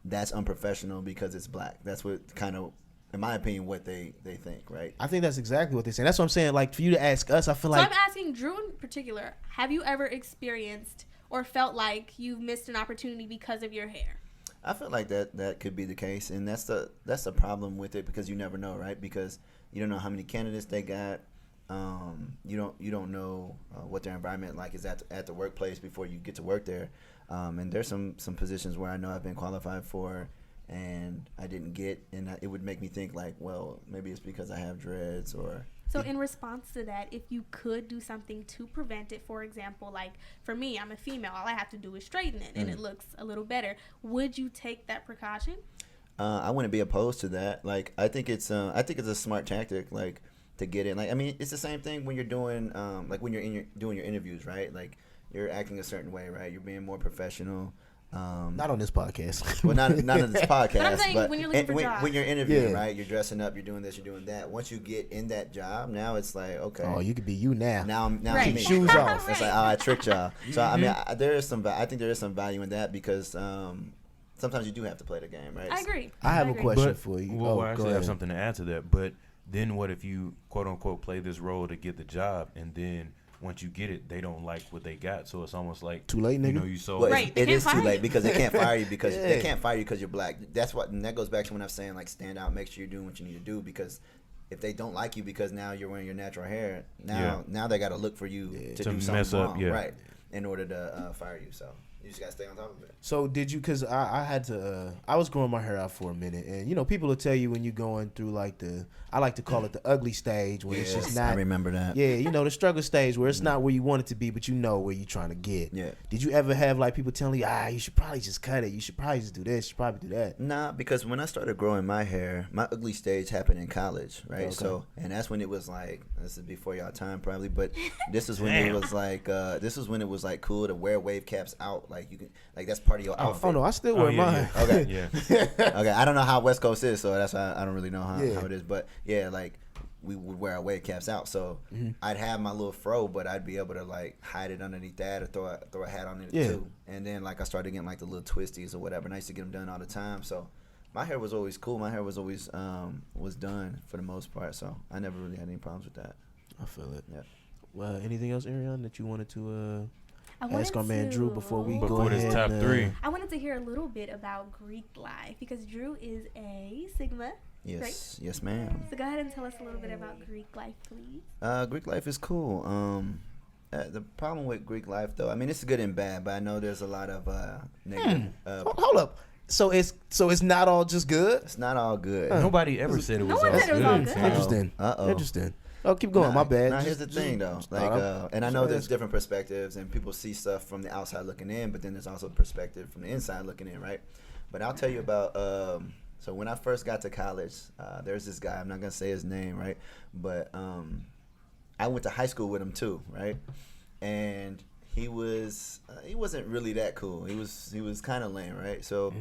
that's unprofessional because it's black. That's what kind of, in my opinion, what they think, right? I think that's exactly what they're saying. That's what I'm saying. Like, for you to ask us, I feel So like I'm asking Drew in particular, have you ever experienced or felt like you've missed an opportunity because of your hair? I feel like that could be the case, and that's the problem with it, because you never know, right? Because you don't know how many candidates they got. You don't know what their environment like is at the workplace before you get to work there. And there's some positions where I know I've been qualified for, and I didn't get, and it would make me think like, well, maybe it's because I have dreads, or. So in response to that, if you could do something to prevent it, for example, like for me, I'm a female, all I have to do is straighten it and it looks a little better. Would you take that precaution? I wouldn't be opposed to that. Like, I think it's a smart tactic, like, to get in. Like, I mean, it's the same thing when you're doing like when you're doing your interviews, right? Like, you're acting a certain way, right? You're being more professional. not on this podcast. Well, not on this podcast. But I'm saying when you're looking for jobs. when you're interviewing, Yeah. right? You're dressing up, you're doing this, you're doing that. Once you get in that job, now it's like, okay, Oh, you could be you now. now I'm Right. me. Shoes off. It's like, oh, I tricked y'all. So I mean, I think there is some value in that, because sometimes you do have to play the game, right? I agree. I have a agree. question But, for you. well, Oh, I go actually have ahead. something to add to that. But then what if you, quote unquote, play this role to get the job, and then once you get it, they don't like what they got. So it's almost like Too late, You nigga. know, you sold. Well, Right, they it can't is too fire late you. because they can't fire you because Yeah. they can't fire you because you're black. That's what, and that goes back to when I'm saying like stand out, make sure you're doing what you need to do, because if they don't like you because now you're wearing your natural hair, now they got to look for you to To do mess something up, wrong, yeah. right? In order to fire you, so you just gotta stay on top of it. So did you? Because I had to. I was growing my hair out for a minute, and you know, people will tell you when you're going through like I like to call it the ugly stage, where it's just Yes, not. I remember that. Yeah, you know, the struggle stage where it's not where you want it to be, but you know where you're trying to get. Yeah. Did you ever have like people telling you, you should probably just cut it. You should probably just do this. You should probably do that. Nah, because when I started growing my hair, my ugly stage happened in college, right? Okay. So, and that's when it was like, this is before y'all time probably, but this is when it was like, this is when it was like cool to wear wave caps out, like you can, like that's part of your outfit. Oh no, I still Oh, wear yeah, mine. yeah. Okay. Yeah. Okay, I don't know how West Coast is, so that's why I don't really know how Yeah. it is. But yeah, like we would wear our wave caps out, so I'd have my little fro, but I'd be able to like hide it underneath that or throw a hat on it Yeah. too. And then like I started getting like the little twisties or whatever, and I used to get them done all the time. So my hair was always cool. My hair was always was done for the most part, so I never really had any problems with that. I feel it. Yeah. Well, anything else, Ariane, that you wanted to I ask our man Drew before we Before go this ahead? top and, three. I wanted to hear a little bit about Greek life because Drew is a Sigma. Yes, yes, ma'am. So go ahead and tell us a little bit about Greek life, please. Greek life is cool. The problem with Greek life, though, I mean, it's good and bad, but I know there's a lot of negative. Hold up. So it's not all just good. It's not all good. Nobody ever said it No was one all said it was all good. Sam. Interesting. Uh-oh. Interesting. Oh, keep going. My bad. Now, Just- here's the thing, though. Like, and I just know there's ask. different perspectives, and people see stuff from the outside looking in, but then there's also perspective from the inside looking in, right? But I'll tell you about. So when I first got to college, there's this guy. I'm not gonna say his name, right? But I went to high school with him too, right? And he wasn't really that cool. He was kind of lame, right? So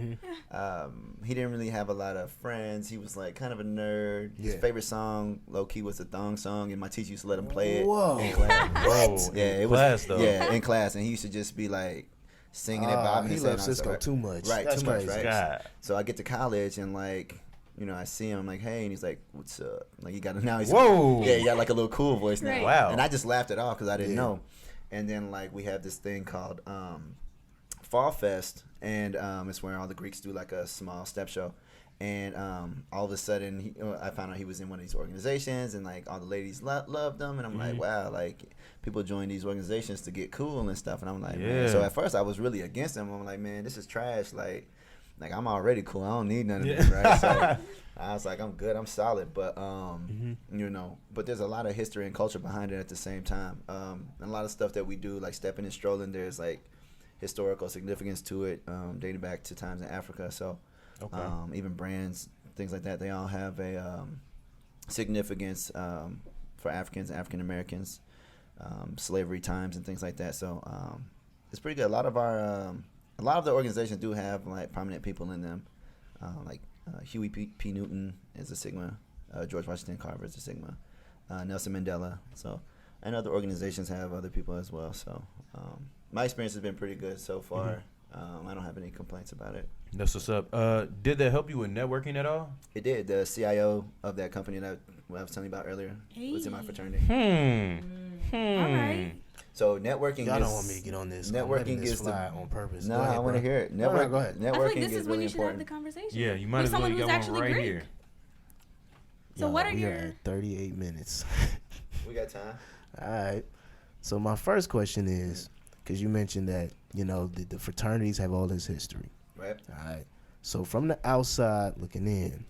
he didn't really have a lot of friends. He was like kind of a nerd. His Yeah. favorite song, low key, was the thong song, and my teacher used to let him play it. Whoa. In class. Whoa. Yeah, in it was class, though. Yeah, in class, and he used to just be like singing it, bobbing he his head loves on Cisco stuff, too much. Right, That's too much, crazy. right? God. So I get to college and like, you know, I see him, I'm like, hey, and he's like, what's up? Like he got now he's Whoa. yeah, he got like a little cool voice now. Right. Wow. And I just laughed it off because I didn't Yeah. know. And then like we have this thing called Fall Fest, and it's where all the Greeks do like a small step show. And all of a sudden, I found out he was in one of these organizations, and like all the ladies loved him. And I'm like, wow, like people join these organizations to get cool and stuff. And I'm like, man. Yeah. So at first I was really against him. I'm like, man, this is trash. Like I'm already cool. I don't need none of Yeah. this, right? So I was like, I'm good. I'm solid. But you know, but there's a lot of history and culture behind it at the same time. And a lot of stuff that we do, like stepping and strolling, there's like historical significance to it, dating back to times in Africa. So Okay. even brands, things like that, they all have a significance for Africans and African Americans, slavery times and things like that. So it's pretty good. A lot of the organizations do have like prominent people in them, like Huey P. Newton is a Sigma, George Washington Carver is a Sigma, Nelson Mandela. So, and other organizations have other people as well. So my experience has been pretty good so far. I don't have any complaints about it. That's what's up. Did that help you with networking at all? It did. The CIO of that company that I was telling you about earlier was in my Hey. fraternity. All right. So networking Y'all is, don't want me to get on this. I'm networking letting this is the- fly on purpose. No, Go ahead, I want to bro. hear it. No, go ahead. Networking I feel like this is is when really you should have the important. conversation. Yeah, you might With as well someone get who's one actually right Greek. here. So what are we your- at 38 minutes. We got time. All right. So my first question is, because you mentioned that, you know, the fraternities have all this history. Right. All right. So from the outside looking in,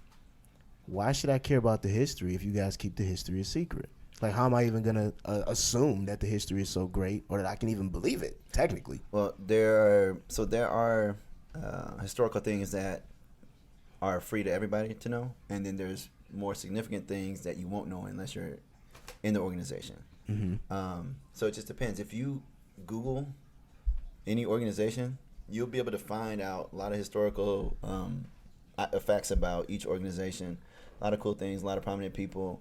why should I care about the history if you guys keep the history a secret? Like, how am I even going to assume that the history is so great or that I can even believe it, technically? Well, there are historical things that are free to everybody to know, and then there's more significant things that you won't know unless you're in the organization. So it just depends. If you Google any organization, you'll be able to find out a lot of historical facts about each organization, a lot of cool things, a lot of prominent people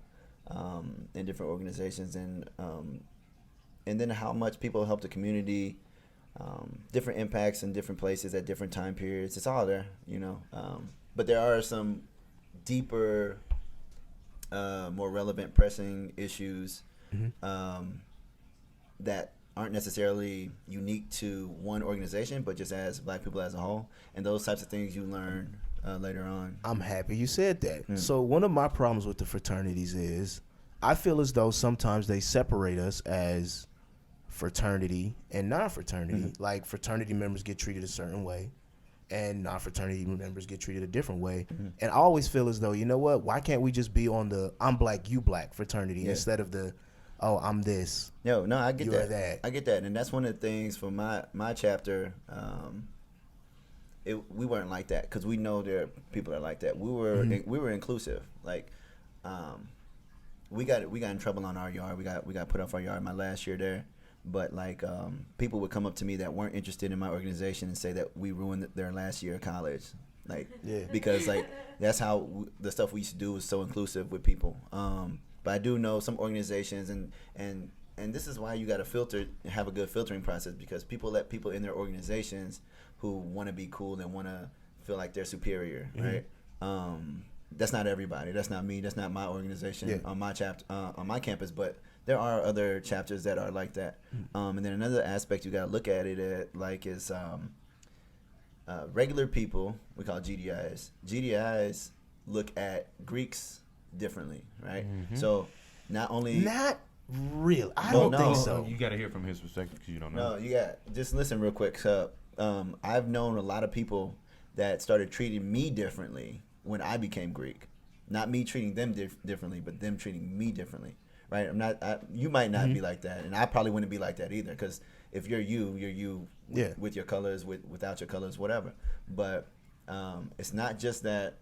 in different organizations, and then how much people help the community, different impacts in different places at different time periods. It's all there, you know. But there are some deeper, more relevant, pressing issues that aren't necessarily unique to one organization, but just as Black people as a whole. And those types of things you learn later on. I'm happy you said that. Mm. So one of my problems with the fraternities is I feel as though sometimes they separate us as fraternity and non-fraternity. Mm-hmm. Like fraternity members get treated a certain way and non-fraternity members get treated a different way. Mm-hmm. And I always feel as though, you know what, why can't we just be on the I'm black, you black fraternity Yeah. instead of the, oh, I'm this. No, I get You that. are that. I get that, and that's one of the things for my chapter. We weren't like that because we know there are people that are like that. We were inclusive. Like, we got in trouble on our yard. We got put off our yard my last year there. But like, people would come up to me that weren't interested in my organization and say that we ruined their last year of college. Like, Yeah. because like that's how the stuff we used to do was so inclusive with people. But I do know some organizations and this is why you got to have a good filtering process, because people let people in their organizations who want to be cool and want to feel like they're superior, right? That's not everybody. That's not me. That's not my organization on my chapter on my campus. But there are other chapters that are like that. And then another aspect you got to look at it at, like, is regular people. We call GDIs. GDIs look at Greeks differently, right? So not only Not real. I Well, don't no. think so. You got to hear from his perspective because you don't know. No, you got just listen real quick. So, I've known a lot of people that started treating me differently when I became Greek. Not me treating them differently, but them treating me differently. Right? You might not be like that, and I probably wouldn't be like that either. Because if you're you with your colors, without your colors, whatever. But it's not just that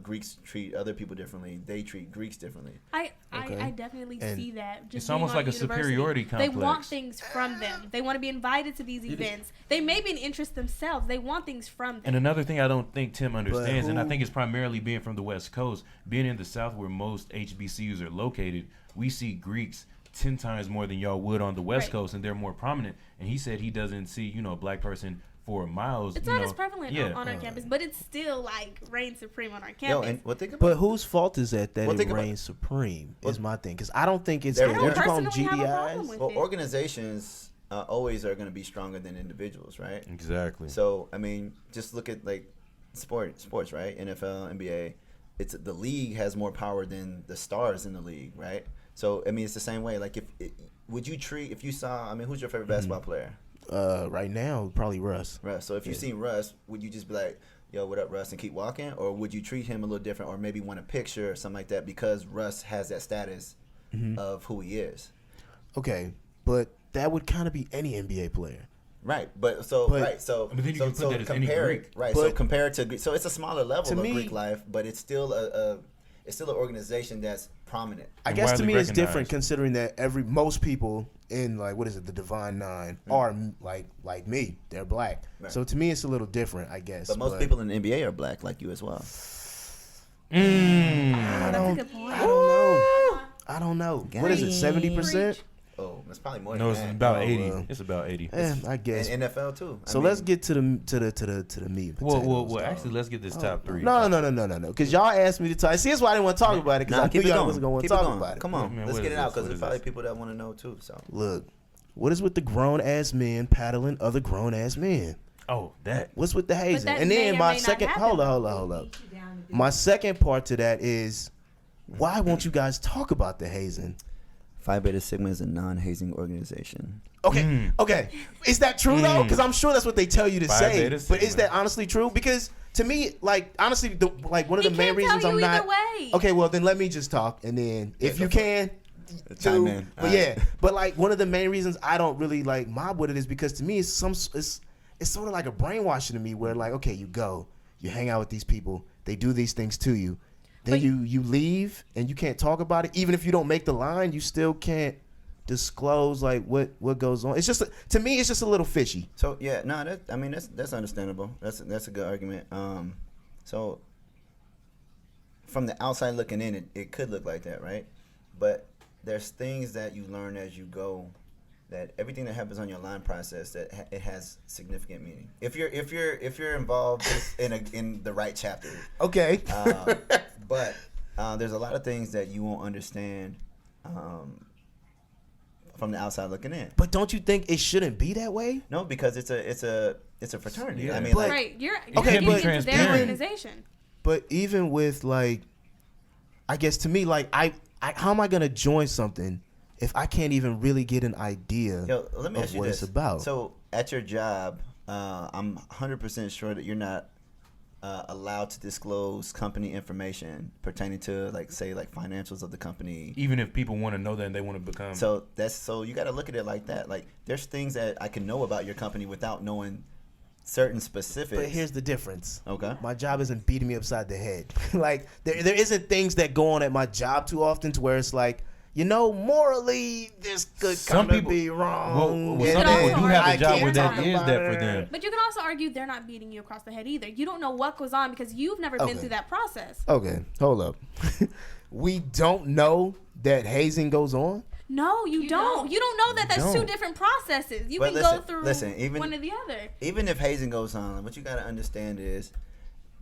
Greeks treat other people differently; they treat Greeks differently. I definitely And see that. Just it's being almost on like a university. superiority They want complex. things from them. They want to be invited to these events. They may be an interest themselves. They want things from them. And another thing I don't think Tim understands, and I who- think it's primarily being from the West Coast, being in the South where most HBCUs are located, we see Greeks 10 times more than y'all would on the West Right. Coast, and they're more prominent. And he said he doesn't see, a black person for miles. It's you not know, as prevalent yeah. on our campus, but it's still like reigns supreme on our Yo, campus. and well, think about But whose fault is that Well, it think about- reigns supreme is my thing. Because I don't think it's There- what there- you call them Personally have a problem GDIs. with well, it. organizations always are going to be stronger than individuals, right? Exactly. So I mean, just look at like sports, right? NFL, NBA. It's the league has more power than the stars in the league, right? So I mean, it's the same way. Like, would you treat if you saw? I mean, who's your favorite basketball player? Right now, probably Russ. Russ. So if you seen Russ, would you just be like, "Yo, what up, Russ," and keep walking, or would you treat him a little different, or maybe want a picture or something like that because Russ has that status of who he is? Okay, but that would kind of be any NBA player. Right, but But then you can put that as any compare it, Greek. right? So But- compare it to Greek. So it's a smaller level To of me- Greek life, but it's still it's still an organization that's prominent. I And guess to widely me it's different recognized. considering that most people in like the Divine Nine are like me. They're black. Right. So to me it's a little different, I guess. But most people in the NBA are black, like you as well. I That's a don't, good point. I don't know. What is it? 70%? Oh, that's probably more. No, than it's that. about Oh, 80. well. It's about 80. I guess. And NFL too. So let's get to the meat. and Well, potatoes, dog. actually, let's get this top three. No. Because y'all asked me to talk. See, that's why I didn't want to talk about it. Because Nah, I keep knew it y'all going. wasn't going to Keep it talk going. about it. Come on, Man, let's what get is it out this? because What there's is probably this? people that want to know too. So Look, what is with the grown ass men paddling other grown ass men? Oh, that. What's with the hazing? that And may then or my may not second, happen, hold though. up. Beat you down to do My it. second part to that is, why won't you guys talk about the hazing? Phi Beta Sigma is a non-hazing organization. Okay. Is that true though? Because I'm sure that's what they tell you to Phi say. Beta But is Sigma. that honestly true? Because to me, like honestly, one of He the main can't tell reasons you I'm not. either way. Okay, well then let me just talk, and then if go you for it. can. Chime too. in. But All yeah, right. but like one of the main reasons I don't really like mob with it is because to me it's sort of like a brainwashing to me where like, okay, you go, you hang out with these people, they do these things to you, then But- you leave and you can't talk about it. Even if you don't make the line, you still can't disclose like what goes on. It's just to me it's just a little fishy. So yeah, no, that's understandable. That's a good argument. So from the outside looking in, it could look like that, right? But there's things that you learn as you go. That everything that happens on your line process that it has significant meaning. If you're involved in the right chapter, Okay. but there's a lot of things that you won't understand from the outside looking in. But don't you think it shouldn't be that way? No, because it's a fraternity. Yeah. I mean, But- like, Right. You're Okay, getting but into their transparent. organization. But even with like, I guess to me, like I how am I gonna join something if I can't even really get an idea yo, let me of ask you what this. it's about? So at your job, I'm 100% sure that you're not allowed to disclose company information pertaining to, like, say, like financials of the company. Even if people want to know that and they want to become. So you got to look at it like that. Like, there's things that I can know about your company without knowing certain specifics. But here's the difference. Okay. My job isn't beating me upside the head. Like there isn't things that go on at my job too often to where it's like, you know, morally this could Some kind of people- be wrong. well, You some could people also do have argue a job where can't that talk is about that for it. them. But you can also argue they're not beating you across the head either. You don't know what goes on because you've never been Okay. through that process. Okay, hold up. We don't know that hazing goes on. No, you don't. You don't know that there's two don't. different processes. You But can listen- go through listen, even- one or the other. Even if hazing goes on, what you got to understand is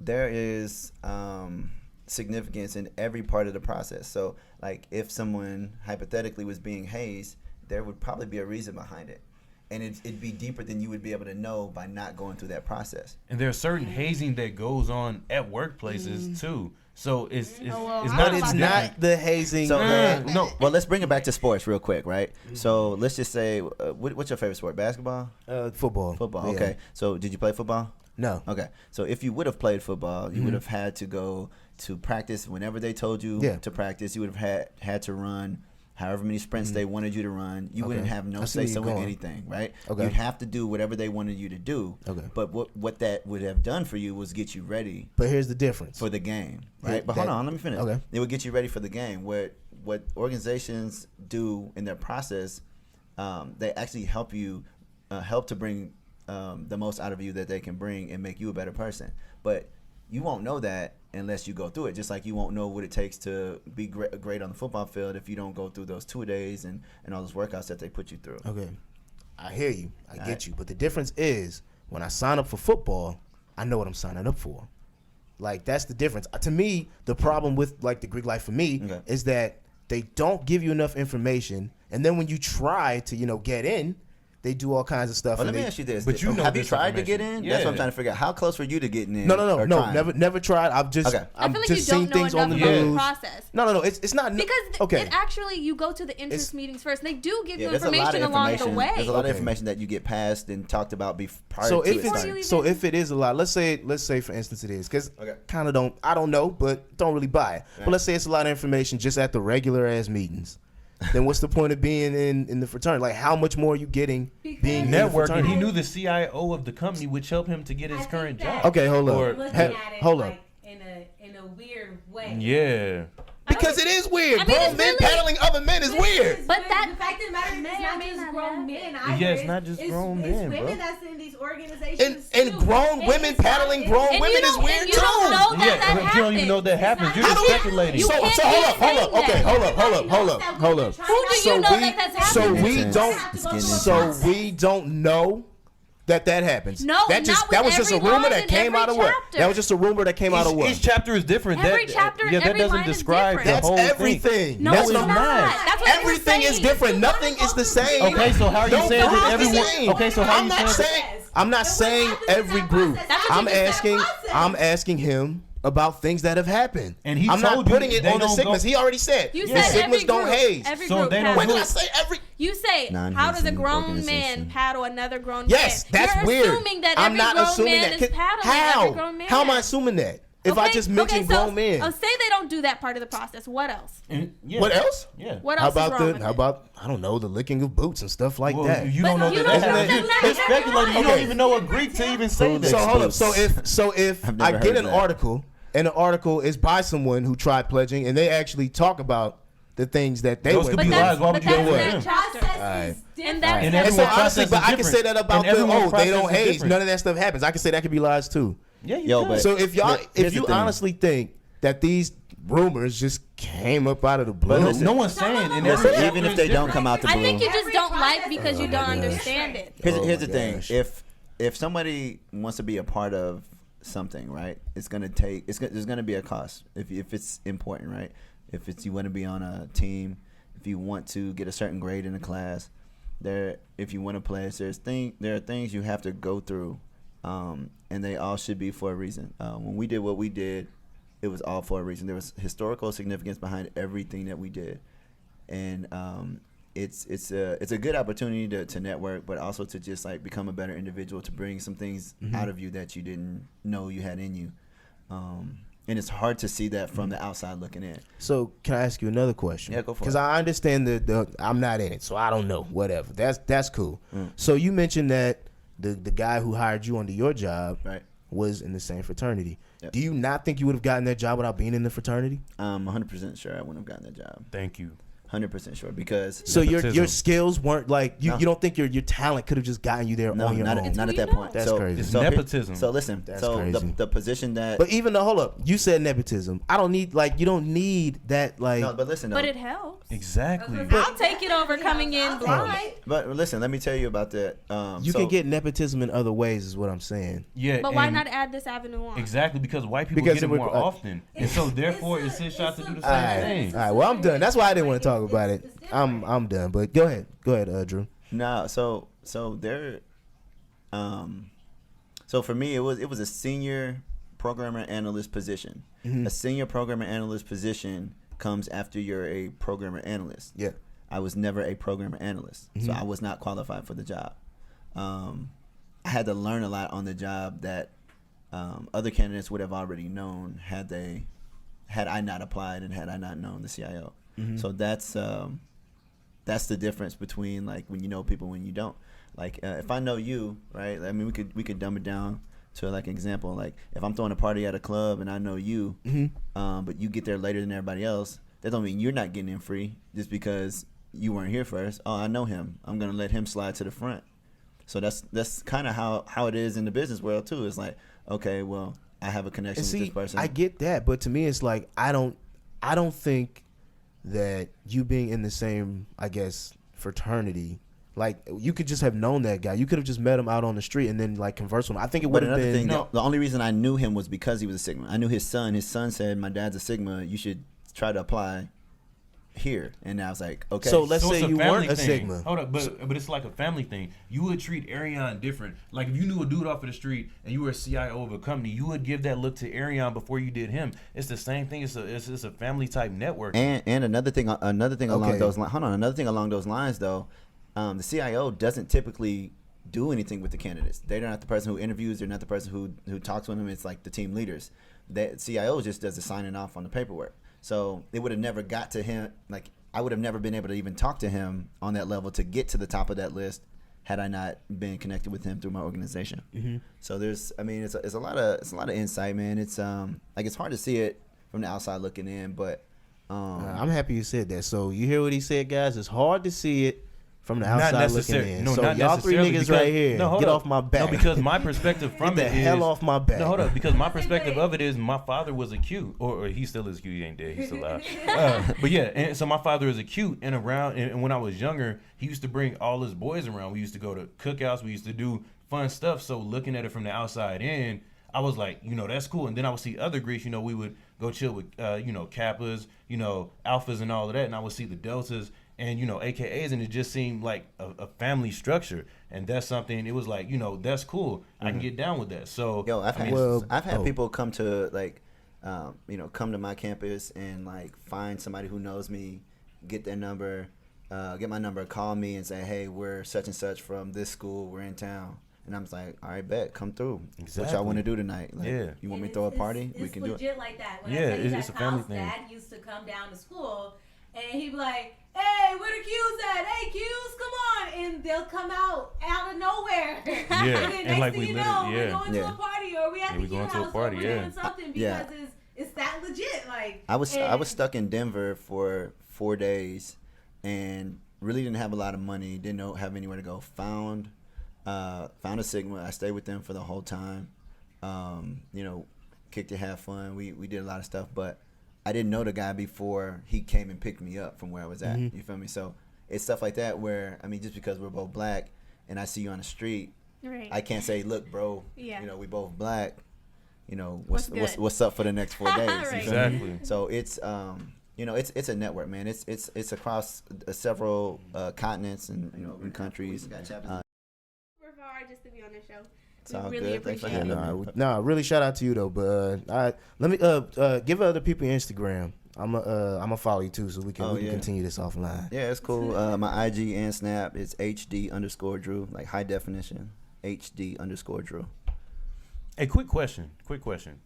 there is significance in every part of the process. So, like, if someone hypothetically was being hazed, there would probably be a reason behind it. And it'd be deeper than you would be able to know by not going through that process. And there's certain hazing that goes on at workplaces too. So it's Oh, well, it's I not But don't it's know different. not the hazing. So, that- no. Well, let's bring it back to sports real quick, right? So let's just say, what's your favorite sport? Basketball? Football. Football. Yeah. Okay. So did you play football? No. Okay. So if you would have played football, you would have had to go to practice whenever they told you Yeah. to practice. You would have had to run however many sprints they wanted you to run. You Okay. wouldn't have no I see where say you're so in going. anything, right? Okay. You'd have to do whatever they wanted you to do. Okay. But what that would have done for you was get you ready But here's the difference. for the game, right? Yeah, But hold that- on, let me finish. okay. It would get you ready for the game. What organizations do in their process, they actually help you, help to bring the most out of you that they can bring and make you a better person. But you won't know that unless you go through it. Just like you won't know what it takes to be great on the football field if you don't go through those 2 days and all those workouts that they put you through. Okay. I hear you. I get right. you. But the difference is when I sign up for football, I know what I'm signing up for. Like, that's the difference. To me, the problem with, like, the Greek life for me Okay. is that they don't give you enough information. And then when you try to, get in, they do all kinds of stuff. Well, and let me they- ask you this. But you know have you this tried to get information. in? That's what I'm Yeah. trying to figure out. How close were you to getting in? No, or trying? never tried. I've just, Okay. I I've feel like you just seen don't know things enough on the about the news. process. No, it's not. Because okay. it actually, you go to the interest It's- meetings first. And they do give you there's a lot information of along information. the way. There's a lot of Okay. information that you get passed and talked about prior So to if it Before starting. you so even- if it is a lot, let's say for instance it is, because Okay. I don't know, but don't really buy it. But Right. let's say it's a lot of information just at the regular ass meetings. Then what's the point of being in the fraternity? Like, how much more are you getting Because- being in the Networking. fraternity? He knew the CIO of the company, which helped him to get his I think current that- job. Okay, hold up. Or- Looking Hey, at it hold up. like in a weird way. Yeah. Because it is weird. I mean, Grown it's men really- paddling other men is weird. But that- the fact of the matter is, may it's or not may just not grown happen. men. Yeah, Either. it's not just grown it's men, bro. women that's in these organizations And too. grown And women it's not- paddling it's- grown And women you is don't- weird and you too. don't know that Yeah, that but you don't even know that happens. happens. You're How just do we- speculating. You So can't hold keep up, hold up. saying Okay, that. hold up. Everybody knows that So women Who do are you trying know to- that that's So happening? we It's don't. have to go getting through a So process. we don't know that happens. No, that not that with was just a every rumor line that in came every out of what? chapter. That was just a rumor that came out of what? Each chapter is different. Every that, chapter, yeah, that every doesn't line is describe the different. That's whole everything. thing. No, That's it's what not. I'm That's what Everything you're is saying. different. You Nothing gotta is the go through same. Okay, so how are you Don't saying go that through everyone? everything. Okay, so how I'm you not saying? saying. I'm not And what saying happens in every that group. process? That's what I'm you just asking. said. I'm asking him about things that have happened. And he I'm not told you putting it they on the don't Sigmas. go- He already said You the said Sigmas every don't group. haze. Every So group they don't When did I paddles. say every? You say, how does a Non-hazing grown man organization. paddle another grown Yes, man? that's You're weird. assuming that I'm every not grown assuming man that. is paddling How? every grown man. How am I assuming that? If I just mention so, grown men. say they don't do that part of the process. What else? Yeah. What else? Yeah. What How else is about wrong the? with How it? about I don't know, the licking of boots and stuff like Well, that. you But don't know you that don't that know happens. that You're that speculating. You Okay. don't even know a Greek to even say that. So hold up. Boots. So if I've I never get heard an of that. article and the article is by someone who tried pledging and they actually talk about the things that they Those went could be through. lies. Why would you that's go with their them? chapter. Process Alright. is different. And that's And And everyone's so process honestly, is but I can different. say that about And the everyone's they process don't is haze. different. None of that stuff happens. I can say that could be lies too. Yeah, you Yo, could. but- So if here's you the thing. honestly think that these rumors just came up out of the blue, But no, listen- no one's saying. And Listen, every even chapter if they is don't different. come out the I blue. think you just Every don't like process because is you don't different. understand it. Here's Oh the my thing. gosh. If somebody wants to be a part of something, right? There's gonna be a cost if it's important, right? If it's you want to be on a team, if you want to get a certain grade in a class, if you want to place, there are things you have to go through, and they all should be for a reason. When we did what we did, it was all for a reason. There was historical significance behind everything that we did, and it's a good opportunity to network, but also to just like become a better individual, to bring some things out of you that you didn't know you had in you. And it's hard to see that from the outside looking in. So can I ask you another question? Yeah, go for it. Because I understand that I'm not in it, so I don't know. Whatever. That's cool. So you mentioned that the guy who hired you onto your job Right. was in the same fraternity. Yep. Do you not think you would have gotten that job without being in the fraternity? I'm 100% sure I wouldn't have gotten that job. Thank you. 100% sure, because So your Nepotism. skills weren't like you. No. You don't think your talent could have just gotten you there no, on your not, own? not at who that you point. know. That's crazy. It's here- nepotism. So listen, That's so crazy. the position that. But even though, hold up, you said nepotism. I don't need you don't need that like. no, but listen, though. But it helps. Exactly. I'll take it over coming in blind. But listen, let me tell you about that. You can get nepotism in other ways, is what I'm saying. Yeah. But why and not add this avenue on? Exactly, because white people Because get it it would- more often, and so therefore it's his shot to do the same All right, thing. all right. Well, I'm done. That's why I didn't want to talk about it. I'm done. But go ahead, Drew. No, so there, so for me it was a senior programmer analyst position. A senior programmer analyst position comes after you're a programmer analyst. Yeah. I was never a programmer analyst, so I was not qualified for the job. I had to learn a lot on the job that other candidates would have already known had I not applied and had I not known the CIO. So that's the difference between like when you know people when you don't. Like if I know you, right? I mean, we could dumb it down to like an example. Like if I'm throwing a party at a club and I know you, but you get there later than everybody else, that don't mean you're not getting in free just because you weren't here first. Oh, I know him. I'm gonna let him slide to the front. So that's kind of how it is in the business world too. It's like, okay, well, I have a connection And with this see, person. I get that, but to me, it's like I don't think that you being in the same, I guess, fraternity, like you could just have known that guy. You could have just met him out on the street and then like conversed with him. I think it would But have another been. thing, the only reason I knew him was because he was a Sigma. I knew his son. His son said, "My dad's a Sigma. You should try to apply here." And I was like, "Okay." So let's So it's say a you family weren't a thing. Sigma. Hold up, but it's like a family thing. You would treat Arion different. Like if you knew a dude off of the street and you were a CIO of a company, you would give that look to Arion before you did him. It's the same thing. It's a family type network. And another thing along Okay. those lines. Hold on, another thing along those lines though, the CIO doesn't typically do anything with the candidates. They're not the person who interviews. They're not the person who talks with them. It's like the team leaders. That CIO just does the signing off on the paperwork. So it would have never got to him. Like I would have never been able to even talk to him on that level to get to the top of that list had I not been connected with him through my organization. So there's, I mean, it's a lot of insight, man. It's like it's hard to see it from the outside looking in, but I'm happy you said that. So you hear what he said, guys? It's hard to see it from the Not outside looking necessarily. in. No, so not y'all three necessarily, niggas because- right here, no, hold get up. off my back. No, because my perspective from Get it the is hell off my back. No, hold up. Because my perspective of it is my father was acute, or he still is acute. He ain't dead. He's still alive. But yeah, and so my father is acute, and and when I was younger, he used to bring all his boys around. We used to go to cookouts. We used to do fun stuff. So looking at it from the outside in, I was like, that's cool. And then I would see other Greeks. We would go chill with, Kappas, Alphas, and all of that. And I would see the Deltas and AKAs, and it just seemed like a family structure. And that's something. It was like, that's cool. I can get down with that. So yo, I've had Well, people come to like, come to my campus and like find somebody who knows me, get their number, get my number, call me and say, hey, we're such and such from this school. We're in town. And I'm just like, all right, bet, come through. What Exactly. y'all want to do tonight? Like, Yeah. You want me And to throw a it's- party? We it's can do it. legit like that. When Yeah, I tell you it's that a family Kyle's thing. dad used to come down to school, and he'd be like, "Hey, where the Q's at? Hey, Q's, come on!" And they'll come out of nowhere. Yeah, and then and next like thing we you literally- know, yeah. we're going to Yeah. a party, or we at Yeah, the we Q going to a house, party, or we're yeah. doing something Yeah. because it's that legit. Like I was and- stuck in Denver for 4 days, and really didn't have a lot of money. Didn't have anywhere to go. Found a Sigma. I stayed with them for the whole time. Kicked it, had fun. We did a lot of stuff, but I didn't know the guy before he came and picked me up from where I was at. You feel me? So it's stuff like that where, I mean, just because we're both black and I see you on the street, Right. I can't say, look, bro, Yeah. we both black. What's What's up for the next 4 days? You Right. feel me? Exactly. So it's it's a network, man. It's across several continents and and countries. Super far just to be on this show. It's all We really good. Thanks for appreciate having it. me. Really shout out to you though. But let me give other people your Instagram. I'm a follow you too, so we can continue this offline. Yeah, it's cool. My IG and Snap is HD_Drew, like high definition. HD_Drew. Hey, quick question.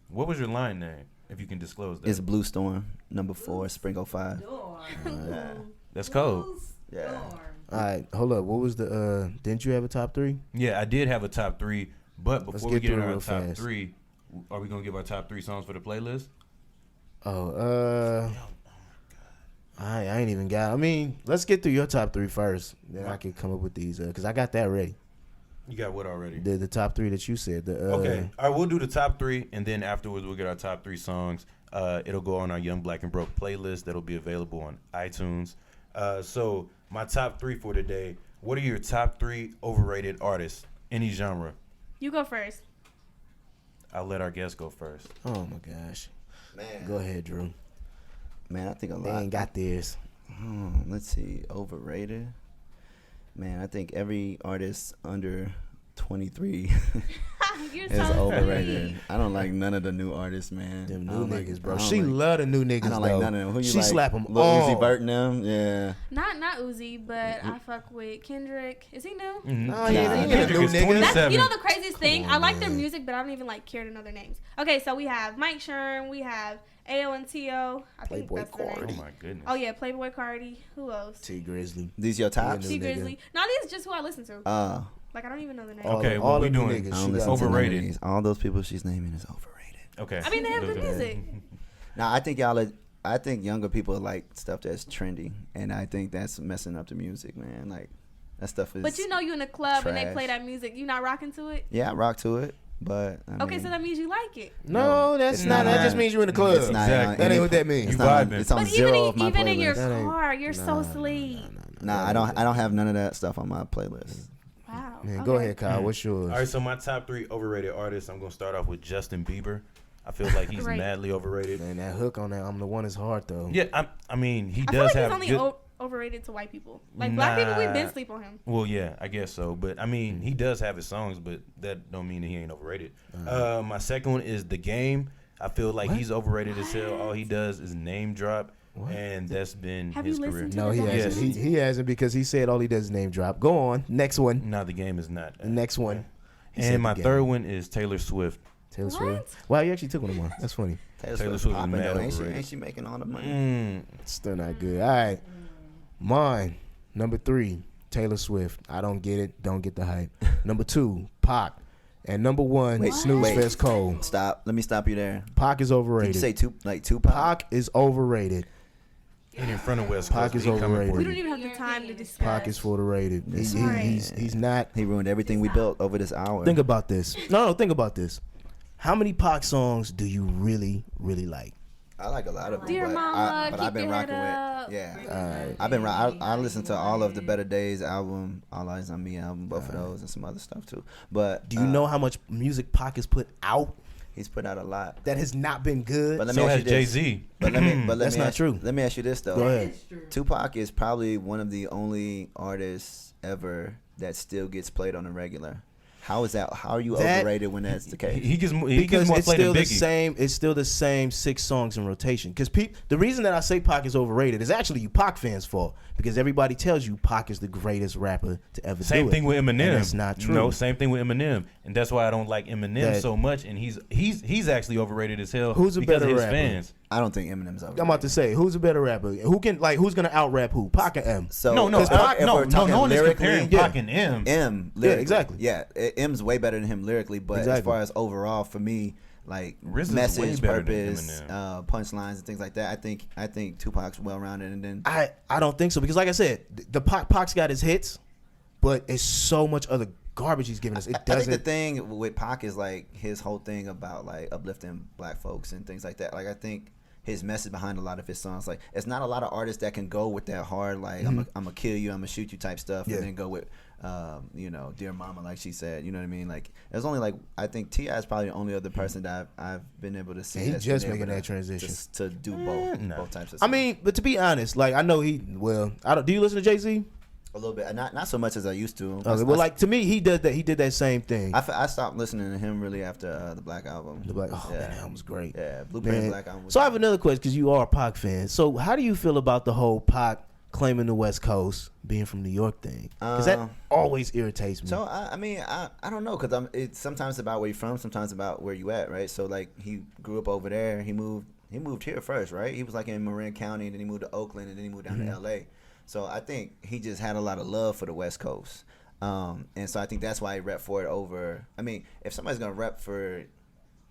What was your line name, if you can disclose that? It's Blue Storm, number 4, Spring 05. That's cold. Yeah. All right, hold up. What was the? Didn't you have a top 3? Yeah, I did have a top 3, but before we get get through into it our real top fast. 3, are we gonna give our top 3 songs for the playlist? Oh, I ain't even got. I mean, let's get through your top 3 first. Then I can come up with these because I got that ready. You got what already? The top 3 that you said. Okay. All right, we'll do the top 3, and then afterwards we'll get our top 3 songs. It'll go on our Young Black and Broke playlist that'll be available on iTunes. So my top 3 for today. What are your top 3 overrated artists, any genre? You go first. I'll let our guest go first. Oh my gosh. Man. Go ahead, Drew. Man, I think a They lot. ain't got theirs. Let's see. Overrated. Man, I think every artist under 23 You're is so overrated. sweet. I don't like none of the new artists, man. Them I new don't like- niggas, bro. I don't She like- love the new niggas I don't though. like none of them. Who you She like? slap them Lil all. Uzi Vert and them? Yeah. Not Uzi, but I fuck with Kendrick. Is he new? Mm-hmm. Oh, yeah, Nah, he ain't a new Kendrick is nigga. 27. That's, you know the craziest thing? Come I on, like their man. music, but I don't even like care to know their names. Okay, so we have Mike Sherm, we have AO and TO. I think Playboy that's their name. Oh Cardi. my goodness. Oh yeah, Playboy Cardi. Who else? T Grizzly. These your tops? New T nigga. Grizzly. No, these are just who I listen to. Like I don't even know the name. Okay, all what we of the doing? niggas I she don't got. listen to none of Overrated. these. All those people she's naming is overrated. Okay. I mean, they have good Look at that. music. Now, I think younger people like stuff that's trendy, and I think that's messing up the music, man. Like, that stuff is. But you know, you in a club and they trash. play that music. You not rocking to it? Yeah, I rock to it, but I Okay, mean, so that means you like it. No, that's it's not. not That on- just means you in the club. It's not Exactly. on That any- ain't what that means. It's You not. vibing. It's on But zero of my even in your playlist. That ain't- car, you're so sleep. Nah, I don't have none of that stuff on my playlist. Wow. Man, go Okay. ahead, Kyle. What's yours? All right, so my top 3 overrated artists. I'm gonna start off with Justin Bieber. I feel like he's Great. madly overrated. Man, that hook on that I'm the one is hard though. Yeah, I mean, he I feel does like he's have only good. overrated to white people. Like black people, we've been Nah. sleep on him. Well, yeah, I guess so. But I mean, he does have his songs, but that don't mean that he ain't overrated. My second one is The Game. I feel like What? he's overrated as hell. All he does is name drop, What? and that's been Have his you career. listened to No, he The Game? hasn't. Yes. He hasn't because he said all he does is name drop. Go on. Next one. Nah, The Game is not. Next one. He said And my The Game. third one is Taylor Swift. Taylor What? Swift. Wow, you actually took one of mine. That's funny. Taylor Taylor Swift Swift is popping mad though. Ain't overrated. she making all the money? Still not good. All right. Mine. Number 3, Taylor Swift. I don't get it. Don't get the hype. Number 2, Pac. And number 1, Wait, Snooze wait. Fest Cole. Stop. Let me stop you there. Pac is Did you overrated. say Tupac? Pac is overrated. And in front of West Pac Coast, is he coming overrated. for We you. don't even have the time to discuss. Pac is for the rated. He's not. He ruined everything we built over this hour. Think about this. No, think about this. How many Pac songs do you really, really like? I like a lot of them. Dear but Mama, but Keep I've been Your Head rocking Up. with. Yeah. I've been. I listened to all of the Better Days album, All Eyes on Me album, both of those, and some other stuff too. But Do you know how much music Pac has put out he's put out a lot? that has not been good? But let me So ask has you Jay this. Z. But let me. But let That's me not ask, true. Let me ask you this though. Go ahead. Tupac is probably one of the only artists ever that still gets played on a regular. How is that? How are you That- overrated when that's the case? He gets more Because it's play than still the Biggie. same. It's still the same 6 songs in rotation. Because the reason that I say Pac is overrated is actually you Pac fans' fault. Because everybody tells you Pac is the greatest rapper to ever do Same it. thing with Eminem. And that's not true. No, same thing with Eminem, and that's why I don't like Eminem That- so much. And he's actually overrated as hell. Who's a because better of his rapper? fans? I don't think Eminem's overrated. I'm about to say, who's a better rapper? Who's gonna out rap who? Pac or M? So No, if no, we're talking one is lyrically, comparing yeah. Pac and M. M lyrically. exactly. Yeah, M's way better than him lyrically, but as Exactly. far as overall for me, like RZA's way message, better than purpose, punchlines, and things like that, I think Tupac's well rounded, and then I don't think so because, like I said, the Pac's got his hits, but it's so much other garbage he's giving us. It I think the doesn't. thing with Pac is like his whole thing about like uplifting black folks and things like that. Like I think his message behind a lot of his songs. Like, it's not a lot of artists that can go with that hard, like, I'm gonna kill you, I'm gonna shoot you type stuff, and then go with, you know, Dear Mama, like she said. You know what I mean? Like, there's only like, I think T.I. is probably the only other person that I've been able to see. He's that's just been making able that transition to do both types of I songs. mean, but to be honest, like I know I don't. Do you listen to Jay-Z? A little bit, not so much as I used to. Okay, well, like to me, he did that same thing. I stopped listening to him really after the Black album. Man, that album was great. Yeah, Blueprint Man. Black album. So I have another question because you are a Pac fan. So how do you feel about the whole Pac claiming the West Coast, being from New York thing? Because that always irritates me. So I mean I don't know, because it's sometimes about where you're from, sometimes about where you at, right? So like he grew up over there, he moved here first, right? He was like in Marin County, and then he moved to Oakland, and then he moved down to L.A. So I think he just had a lot of love for the West Coast, and so I think that's why he rep for it over. I mean, if somebody's gonna rep for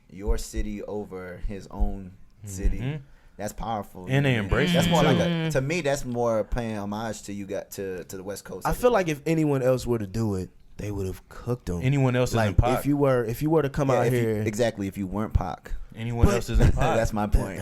your city over his own city, that's powerful. And they embrace That's it, more too. like to me. That's more paying homage to the West Coast. I feel like if anyone else were to do it, they would have cooked them. Anyone else like isn't Pac. if you were to come out here, exactly. If you weren't Pac, Anyone else isn't Pac. that's my point.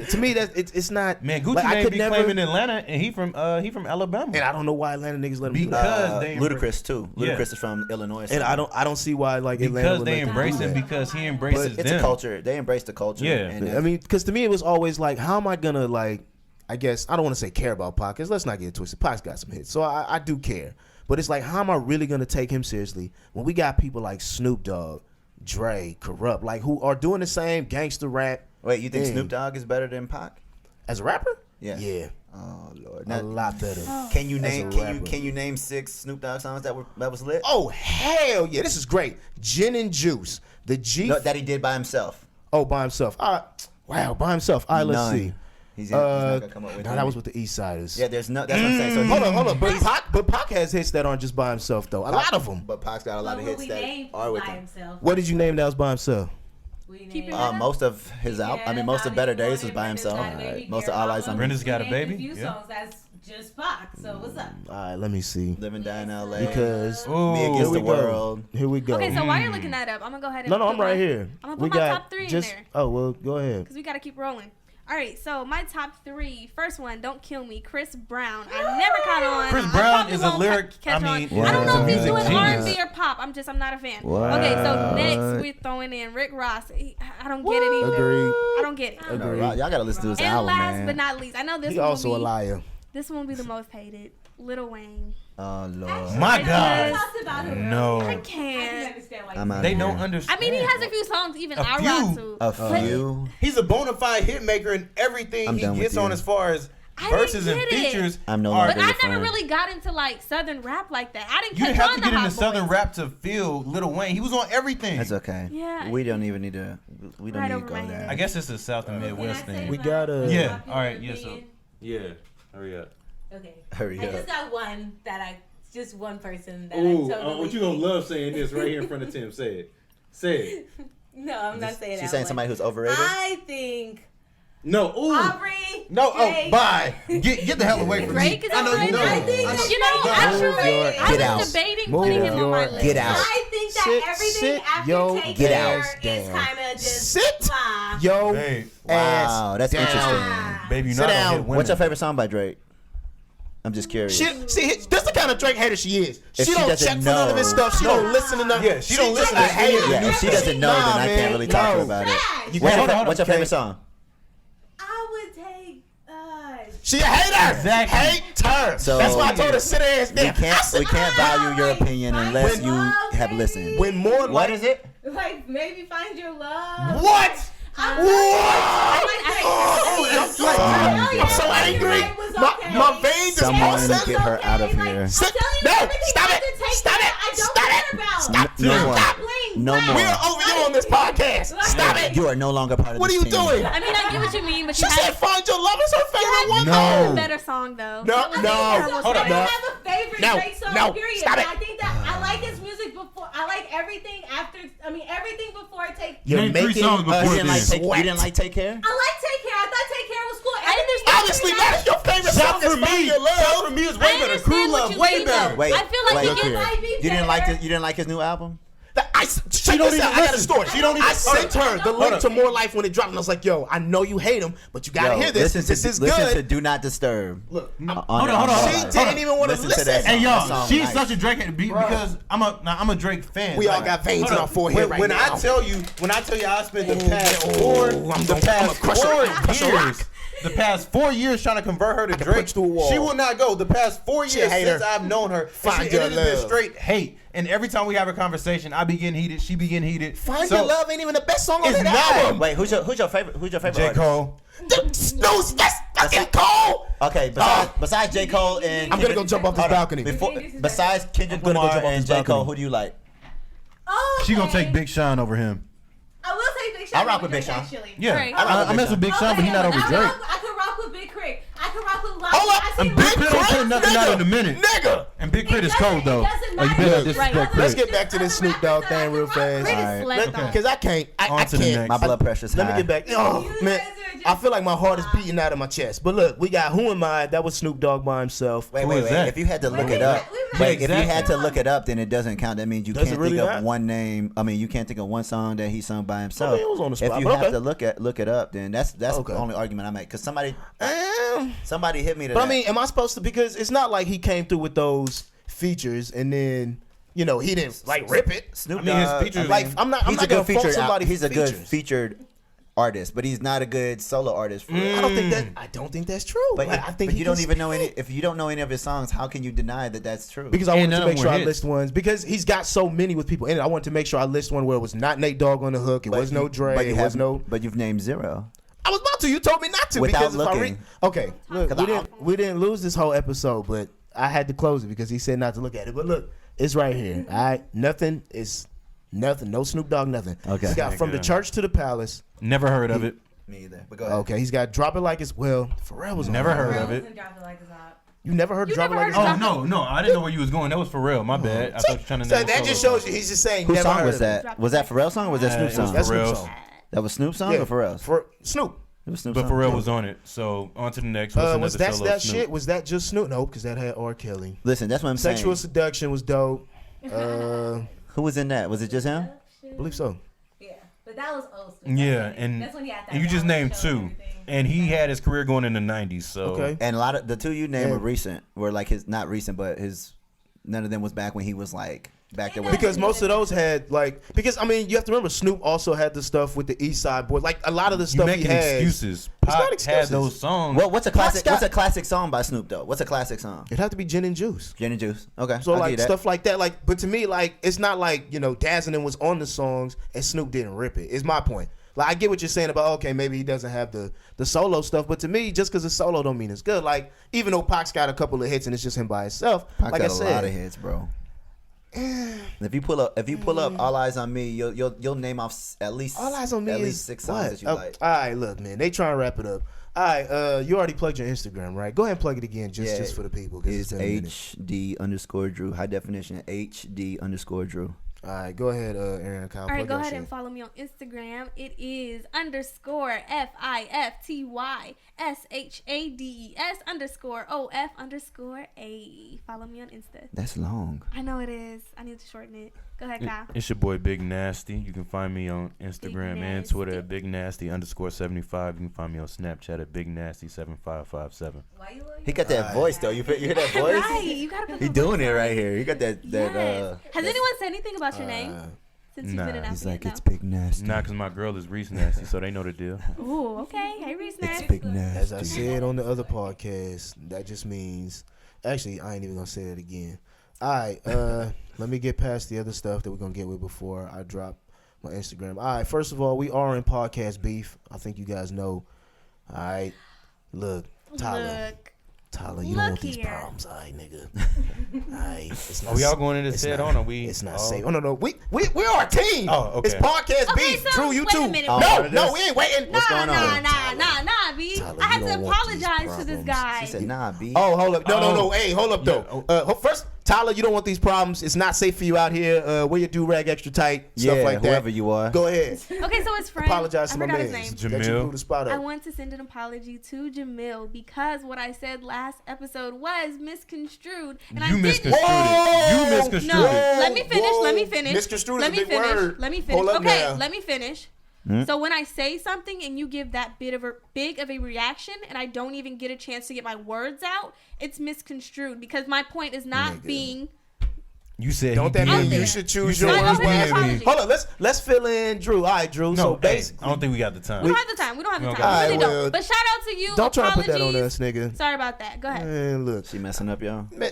to me that it's not. Man, Gucci like, I Mane could be never, claiming Atlanta, and he from Alabama. and I don't know why Atlanta niggas let him do that. Because they Ludacris too. Yeah. Ludacris is from Illinois, And I don't see why like Atlanta because would they let them embrace do him that. because he embraces it's them. a culture. They embrace the culture. Yeah. and I mean, because to me it was always like, how am I gonna like? I guess I don't want to say care about Pac, because let's not get it twisted. Pac's got some hits, so I do care. But it's like, how am I really gonna take him seriously when we got people like Snoop Dogg, Dre, Corrupt, like who are doing the same gangster rap? wait, you think thing. Snoop Dogg is better than Pac? As a rapper? Yeah. Yeah. Oh Lord, A lot better. Can you As name a rapper. can you name 6 Snoop Dogg songs that was lit? Oh hell yeah, this is great. Gin and Juice, the G. No, that he did by himself. Oh, by himself. Wow, by himself. All right, let's None. see. He's not gonna come up with No, any. that was with the East Siders. Yeah, there's no. That's what I'm saying. So Hold on. But Pac has hits that aren't just by himself though. A lot of them. But Pac's got a lot of What hits we that named are with by him. himself. What did you name that was by himself? We Keep named it up. Most of his album. I mean, most of Better Days was by Brenda's himself. Got a Baby, Most of Dear All Eyes on Mama. Brenda's Got a We named Baby? few Yeah. songs that's just Pac. So what's up? All right, let me see. Living Down in L.A. Because Ooh. Me here Against we the go. World. Here we go. Okay, so while you're looking that up, I'm gonna go ahead and No, I'm put right my- here. I'm gonna We put my got top 3 just. in there Oh well, go ahead. because we gotta keep rolling. All right, so my top 3. First one, Don't Kill Me, Chris Brown. I never caught on. Chris I Brown probably is a won't lyric- catch I mean, on. I don't know if he's he's a doing genius. R&B or pop. I'm not a fan. What? Okay, so next we're throwing in Rick Ross. I don't get it either. Agreed. I don't get it. No, Agreed. y'all gotta listen to this And album, last man. but not least, I know this He one also will a be liar. this one will be the most hated. Lil Wayne. Oh Lord. My We God. talked about him No. earlier. I I can can't. understand why I'm you out said They of that. don't understand. I mean, he has a few songs even A I few. rock to. A But few. He's a bona fide hit maker, and everything I'm he done with gets on you. as far as I verses didn't and get it. features. I'm no are- longer But I your never friend. really got into like southern rap like that. I didn't You catch didn't have on to to get into Hot southern Boys. rap to feel Lil Wayne. He was on everything. That's okay. Yeah. We don't even need to. We don't Right need over to my go head. there. I guess it's a South and Can I Midwest say thing. We my gotta- Yeah. popular All right. Yeah. So. opinion? Yeah. Hurry up. Okay. Hurry I up. just got one that just one person that Ooh, I totally. what you gonna love saying this right here in front of Tim? Say it. Say it. No, I'm not saying that. She's saying one. somebody who's overrated. I think No. Ooh. Aubrey. No. Drake. Oh, bye. Get the hell away from me. Drake is I know you overrated. know. I think that You know, Drake I is truly, overrated. I Get was out. debating Move putting him on my your- list. Get out. I think that Sit everything after your Take Get Care out. is Down. kind of just Sit blah. yo Hey, Wow, that's down. interesting. baby, you Sit know I don't down. hit women. What's your favorite song by Drake? I'm just curious. She, see, that's the kind of Drake hater she is. If She she don't doesn't check for none of his know- stuff. She don't listen to nothing. Yeah, she don't listen just to a hater. any- Yeah, if she doesn't know, Nah, then I man. can't really talk to her No. about it. Trash. What's your, Hold on, what's your okay. favorite song? I would take. She a hater. Exactly. Hate her. So- That's why I told her sit her ass We down. can't value your opinion unless Find you love, have baby. listened. When more What like is it? Like maybe find your love. what? I'm I'm so angry. My veins is Someone pulsing. get her out of here. Sit- No, stop it. Stop it. Stop it. Stop. No more. Stop. No more. We're over you on this podcast. Stop it. You are no longer part of What are this you team. doing? I mean, I get what you mean, but She you said had find your love is her favorite one. No. a better song though. No, I no. Hold on. I don't have a favorite No, Drake song, no, period. stop But it. I think that I like his music before. I like everything after. I mean, everything before Take. You're Name 3 making songs us before You didn't like this. take. You didn't like Take Care. I like Take Care. I thought Take Care was cool. I understand. Obviously, that is your favorite Shout song. for is Find me. Your Love. Shout for me is way I better. understand Crew what Love, you way mean, better. though. Wait, I feel like wait, he look gets here. might be You didn't like better. it. You didn't like his new album. I Check this out. I got a story. She don't even- I sent her the Hold link up. to More Life when it dropped, and I was like, "Yo, I know you hate him, but you gotta Yo, hear this. Listen This to, is listen to good." Do Not Disturb. Look, hold on. she didn't even want to listen. that Hey, song. y'all, That song she's nice. such a Drake hater because I'm a Drake fan. We all Like, got veins hold in up. our forehead right when now. I tell you, I spent the past crush her rock. the past 4 years trying to convert her to can Drake, punch through a wall. she will not go. The past 4 She a years hater. since I've known her, Find it your has been love. straight hate. And every time we have a conversation, I be getting heated, she be getting heated. Find So, Your Love ain't even the best song on It's that not. album. Wait, who's your favorite? Who's your favorite? J. artist? Cole. Snooze, that's fucking Cole. Okay, besides J. Cole and I'm gonna go jump off this Hold on. balcony. Besides Kendrick I'm gonna go Lamar jump off and this J. Cole, balcony. who do you like? Oh, She gonna take Big Sean over him. I will say Big Sean. I rock with Big Drake, Sean. Actually. Yeah, Right. I mess with Big Sean, but he not over Drake. I could rock with Big Crit. I could rock with Lottie. Hold up, I see and Big Lottie. Crit don't put nothing out in a minute. Nigga. And Big Crit It is cold doesn't- though. it doesn't Oh, you better matter. not disrespect Right. Crit. Let's get back to this Snoop Dogg thing real fast. Crit is Alright. slept on. Because I can't. I On to the can't. next. My blood pressure's Let me high. get back. Oh, You man. guys are just I feel like my heart is high. beating out of my chest. But look, we got Who Am I? That was Snoop Dogg by himself. Wait, Who wait, is wait. that? If you had to look Wait, it up, wait, wait, if you exactly. had to look it up, then it doesn't count. That means you Does it can't really think not? of one name. I mean, you can't think of one song that he sung by himself. it was on the spot, If you but have okay. to look it up, then that's Okay. the only argument I make. Because somebody Um, hit me today. But I mean, am I supposed to? Because it's not like he came through with those features and then he didn't like rip it. Snoop I mean, his Dogg, features- Like I'm not he's a gonna good fault featured. somebody. He's a for good features. featured artist, but he's not a good solo artist. For real. I don't think that's true. But, Like, I think but he you don't can even know spit. any. If you don't know any of his songs, how can you deny that that's true? Because I And wanted none to of make them sure were I hits. list ones because he's got so many with people in it. I wanted to make sure I list one where it was not Nate Dogg on the hook. It was no Dre. But you It was have no. But you've named zero. I was about to. You told me not to. Without because if I looking. okay, look, Because we didn't lose this whole episode, but I had to close it because he said not to look at it. But look, it's right here. All right, nothing is nothing. No Snoop Dogg, nothing. Okay. He got From the Nigga. Church to the Palace. Never heard of it. Me either. But go ahead. Okay, he's got Drop It Like It's Pharrell was on Never that. heard Pharrell of it. doesn't drop it like it's hot. You never heard You Drop It never Like heard It's Oh no, I didn't know where you was going. That was for real. My bad. I thought you were trying to. So name a that just solo shows you. He's just saying. Whose never song heard was of it. that? Was that Pharrell's song or was that Snoop's it was song? That's Pharrell's. Snoop's song. That was Snoop's song Yeah, or Pharrell's? For Snoop. It was Snoop's But song. Pharrell was on it. So on to the next. What's Was another that solo that Snoop? shit? Was that just Snoop? No, because that had R. Kelly. Listen, that's what I'm Sexual saying. Seduction was dope. Who was in that? Was it just him? I believe so. Yeah, but that was old school. Yeah, That's and when he had that and you just reality named show and two, everything. and he had his career going in the '90s. So Okay. And a lot of the two you named Yeah. were recent. Were like his not recent, but his none of them was back when he was like back there with Because most of those had because I mean you have to remember Snoop also had the stuff with the East Side Boys. Like a lot of the you stuff he making had. excuses. not Pac excuses. had those songs. Well, what's a classic? got- What's a classic song by Snoop though? What's a classic song? It'd have to be Gin and Juice. Gin and Juice. Okay. So I'll like give you that. stuff like that. Like, but to me, like it's not like Dazzlin' was on the songs and Snoop didn't rip it. Is my point. Like I get what you're saying about okay maybe he doesn't have the solo stuff, but to me just because it's solo don't mean it's good. Like even though Pac's got a couple of hits and it's just him by himself. Pac like got I a said, lot of hits, bro. If you pull up All Eyes on Me, you'll name off at least All Eyes on Me at is least 6 songs what? that you Oh, like. all right, look, man, they try and wrap it up. All right, you already plugged your Instagram, right? Go ahead and plug it again, just for the people. 'cause It's been a minute. HD_Drew. High definition HD_Drew. All right, go ahead, Aaron. Kyle, All right, plug go your ahead shit. and follow me on Instagram. It is _FIFTYSHADES_OF_A. Follow me on Insta. That's long. I know it is. I need to shorten it. Go ahead, Kyle. It's your boy Big Nasty. You can find me on Instagram and Nasty. Twitter at Big Nasty_75. You can find me on Snapchat at Big Nasty7557. Why you He got that voice though. You hear that voice? Right, you gotta put He the doing voice it on. right here. He got that. Yes. Has that- anyone said anything about your name since you've nah. been announcing He's like, it? it's Big Nasty. Nah, cause my girl is Reese Nasty, so they know the deal. No? Ooh, okay. Hey, Reese, It's Nasty. Big As I Nasty. said on the other podcast, that just means. Actually, I ain't even gonna say it again. All right, let me get past the other stuff that we're gonna get with before I drop my Instagram. All right, first of all, we are in podcast beef. I think you guys know. All right, look, Tyler, you don't Look want these here. problems, all right, nigga. All right, it's not. Are we all going in this it's head not- on? Or we? It's not all- safe. Oh no, we are a team. Oh, okay. It's podcast Okay, beef. so, Drew, you wait a too. minute. No, we ain't waiting. What's going on? Nah, B. Tyler, I had you to don't want these apologize to this problems. guy. She said, nah, B. Oh, hold up. No. Oh. Hey, hold up, though. Yeah, First, Tyler, you don't want these problems. It's not safe for you out here. Wear your do-rag extra tight, stuff Yeah, like that. whoever you are. Go ahead. Okay, so his friend. Apologize I to my forgot man. his name. That you Jamil. blew the spot I up. want to send an apology to Jamil because what I said last episode was misconstrued, and I You didn't. misconstrued it. You misconstrued No, it. let me finish. Whoa. Let me finish. Misconstrued is let a me big finish. word. Let me finish. Hold up Okay, now. let me finish. So when I say something and you give that big of a reaction, and I don't even get a chance to get my words out, it's misconstrued because my point is not being. You said Don't that he mean did. you should choose You your said words he I did. open an wisely? apology. Hold on, let's fill in Drew. All right, Drew. No, So hey, basically, I don't think we got the time. We don't have the time. We don't have the Okay. time. We Alright, really well, don't. But shout out to you. don't try to put that on Apologies. us, nigga. Sorry about that. Go ahead. Man, look. She messing up, y'all. Man,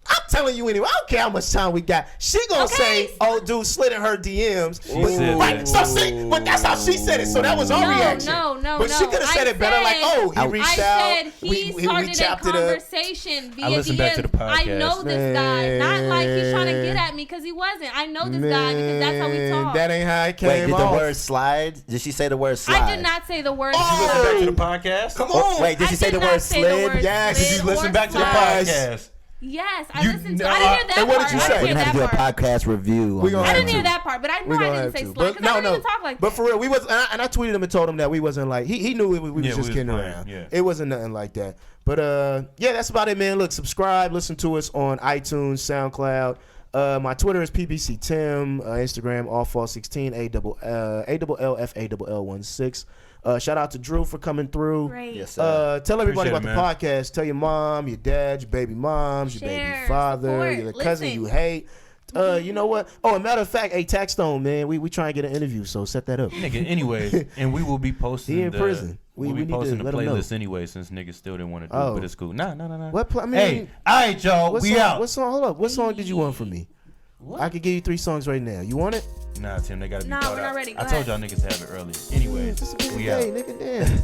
I'm telling you anyway. I don't care how much time we got. She gonna Okay. say, "Oh, dude, slid in her DMs." She said right, that. so see, but that's how she said it. So that was our No, reaction. no, But she no. could have said I it better. Like, said- "Oh, he reached out. I said he started a chopped it up." conversation via listened back to DM. the podcast. I know this guy. Not like he's trying to get at me because he wasn't. I know this guy because that's how we Man, talk. That ain't how it came Wait, did the off. word slide? Did she say the word slide? I did not say the word. Oh! Did you listen back to the podcast? Come Oh, on. wait, did I she say did the not word say the slid? word Yes. slid Did you or listen back to the slide. podcast? Yes, I You- listened to. no, I didn't hear that and what part. did you I say? didn't We're hear gonna have to do a that part. podcast review. We on gonna I that. didn't hear that part, but I know We I gonna didn't have say to. slide But because I don't even talk like But that. for real, we was. And I tweeted him and told him that we wasn't like he knew we was Yeah, just we was kidding playing, around. yeah. It wasn't nothing like that. But yeah, that's about it, man. Look, subscribe, listen to us on iTunes, SoundCloud. My Twitter is PBC Tim. Instagram allfall16 ALLFALL16. Shout out to Drew for coming through. Great. Yes, sir. Tell everybody Appreciate about it, the podcast. Tell your mom, your dad, your baby moms, your baby Share, father, support, your cousin listen. you hate. You know what? Oh, a matter of fact, hey, Taxstone, man, we try and get an interview, so set that up. Nigga, anyways, and we will be posting He in prison. We'll We be need to posting the let him know. playlist anyway since niggas still didn't want to do Oh. it, but it's cool. Nah. What? I mean, Hey, all right, y'all, what we song, out. What song? Hold up. What song did you want from me? What? I could give you 3 songs right now. You want it? Nah, Tim, they gotta be Nah, thought we're not out. ready. Go I told ahead. y'all niggas to have it early. Anyways, It's a busy we day, out. nigga. Damn.